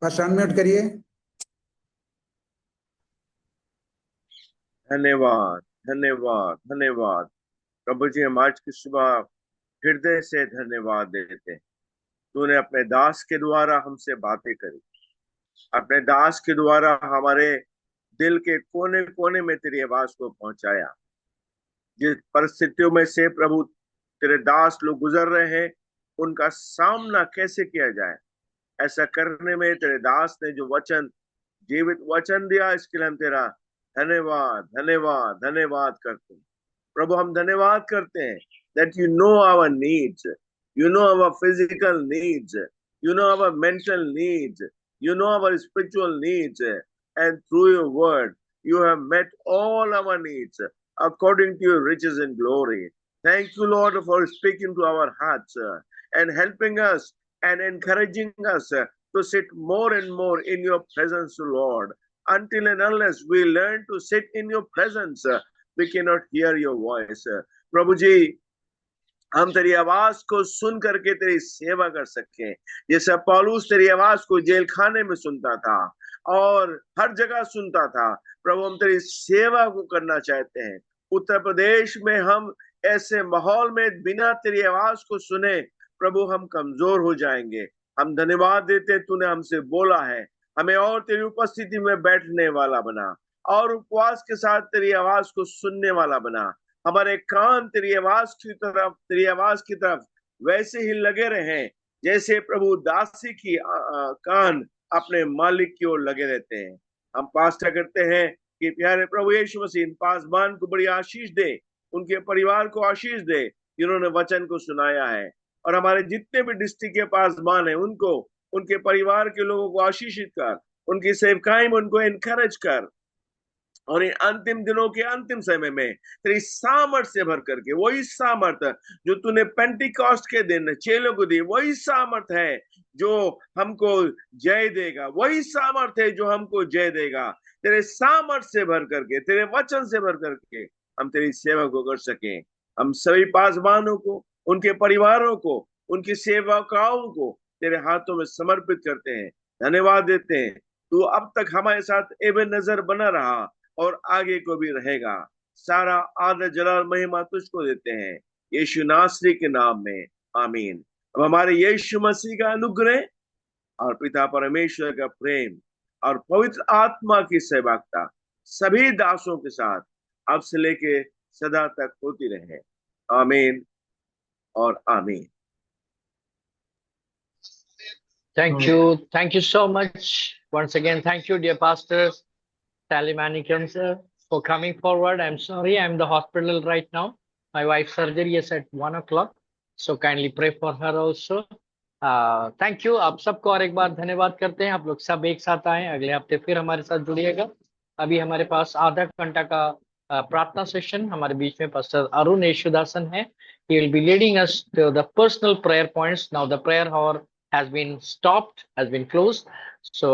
बस अनम्यूट करिए। धन्यवाद, धन्यवाद, धन्यवाद प्रभु जी। हम आज की सुबह हृदय से धन्यवाद देते हैं। तूने अपने दास के द्वारा हमसे बातें करी, अपने दास के द्वारा हमारे दिल के कोने कोने में तेरी आवाज को पहुंचाया। जिस परिस्थितियों में से प्रभु तेरे दास लोग गुजर रहे हैं, उनका सामना कैसे किया जाए, ऐसा करने में तेरे दास ने जो वचन, जीवित वचन दिया, इसके लिए हम तेरा धन्यवाद, धन्यवाद, धन्यवाद करते हैं। प्रभु हम धन्यवाद करते हैं that you know our needs, you know our physical needs, you know our mental needs, you know our spiritual needs, and through your word you have met all our needs according to your riches and glory. Thank you, Lord, for speaking to our hearts and helping us and encouraging us to sit more and more in your presence, Lord. Until and unless we learn to sit in your presence, we cannot hear your voice. प्रभु जी, हम तेरी आवाज को सुन करके तेरी सेवा कर सके, जैसे पौलुस तेरी आवाज को जेल खाने में सुनता था और हर जगह सुनता था। प्रभु हम तेरी सेवा को करना चाहते हैं। उत्तर प्रदेश में हम ऐसे माहौल में बिना तेरी आवाज को सुने प्रभु हम कमजोर हो जाएंगे। हम धन्यवाद देते, तूने हमसे बोला है, हमें और तेरी उपस्थिति में बैठने वाला बना और उपवास के साथ तेरी आवाज को सुनने वाला बना। हमारे कान तेरी आवाज की तरफ वैसे ही लगे रहे जैसे प्रभु दासी की कान अपने मालिक की ओर लगे रहते हैं। हम प्रार्थना करते हैं कि प्यारे प्रभु यीशु मसीह इन पासबान को बड़ी आशीष दे, उनके परिवार को आशीष दे जिन्होंने वचन को सुनाया है, और हमारे जितने भी डिस्ट्रिक्ट के पासबान हैं उनको, उनके परिवार के लोगों को आशीषित कर, उनकी सेवकाई में उनको एनकरेज कर, और इन अंतिम दिनों के अंतिम समय में तेरी सामर्थ से भर करके, वही सामर्थ जो तूने पेंटिकॉस्ट के दिन चेलों को दी, वही सामर्थ है जो हमको जय देगा, वही सामर्थ है जो हमको जय देगा। तेरे सामर्थ से भर करके, तेरे वचन से भर करके हम तेरी सेवा को कर सकें। हम सभी पासवानों को, उनके परिवारों को, उनकी सेवकाओं को तेरे हाथों में समर्पित करते हैं, धन्यवाद देते हैं। तू अब तक हमारे साथ एवं नजर बना रहा और आगे को भी रहेगा। सारा आदर जलाल महिमा तुझको देते हैं, यीशु नासरी के नाम में, आमीन। अब हमारे यीशु मसीह का अनुग्रह और पिता परमेश्वर का प्रेम और पवित्र आत्मा की सहभागिता सभी दासों के साथ अब से लेके सदा तक होती रहे, आमीन और आमीन। Thank you so much. Once again, thank you, dear pastors, Sally Manicum, sir, for coming forward. I'm sorry, I'm in the hospital right now. My wife's surgery is at 1 o'clock. So kindly pray for her also. Thank you. आप सबको और एक बार धन्यवाद करते हैं। आप लोग सब एक साथ आए, अगले हफ्ते फिर हमारे साथ जुड़िएगा। अभी हमारे पास आधा घंटा का प्रार्थना सेशन, हमारे बीच में पास्टर अरुण येशुदासन है। He will be leading us to the personal prayer points. Now the prayer hour has been stopped, has been closed. So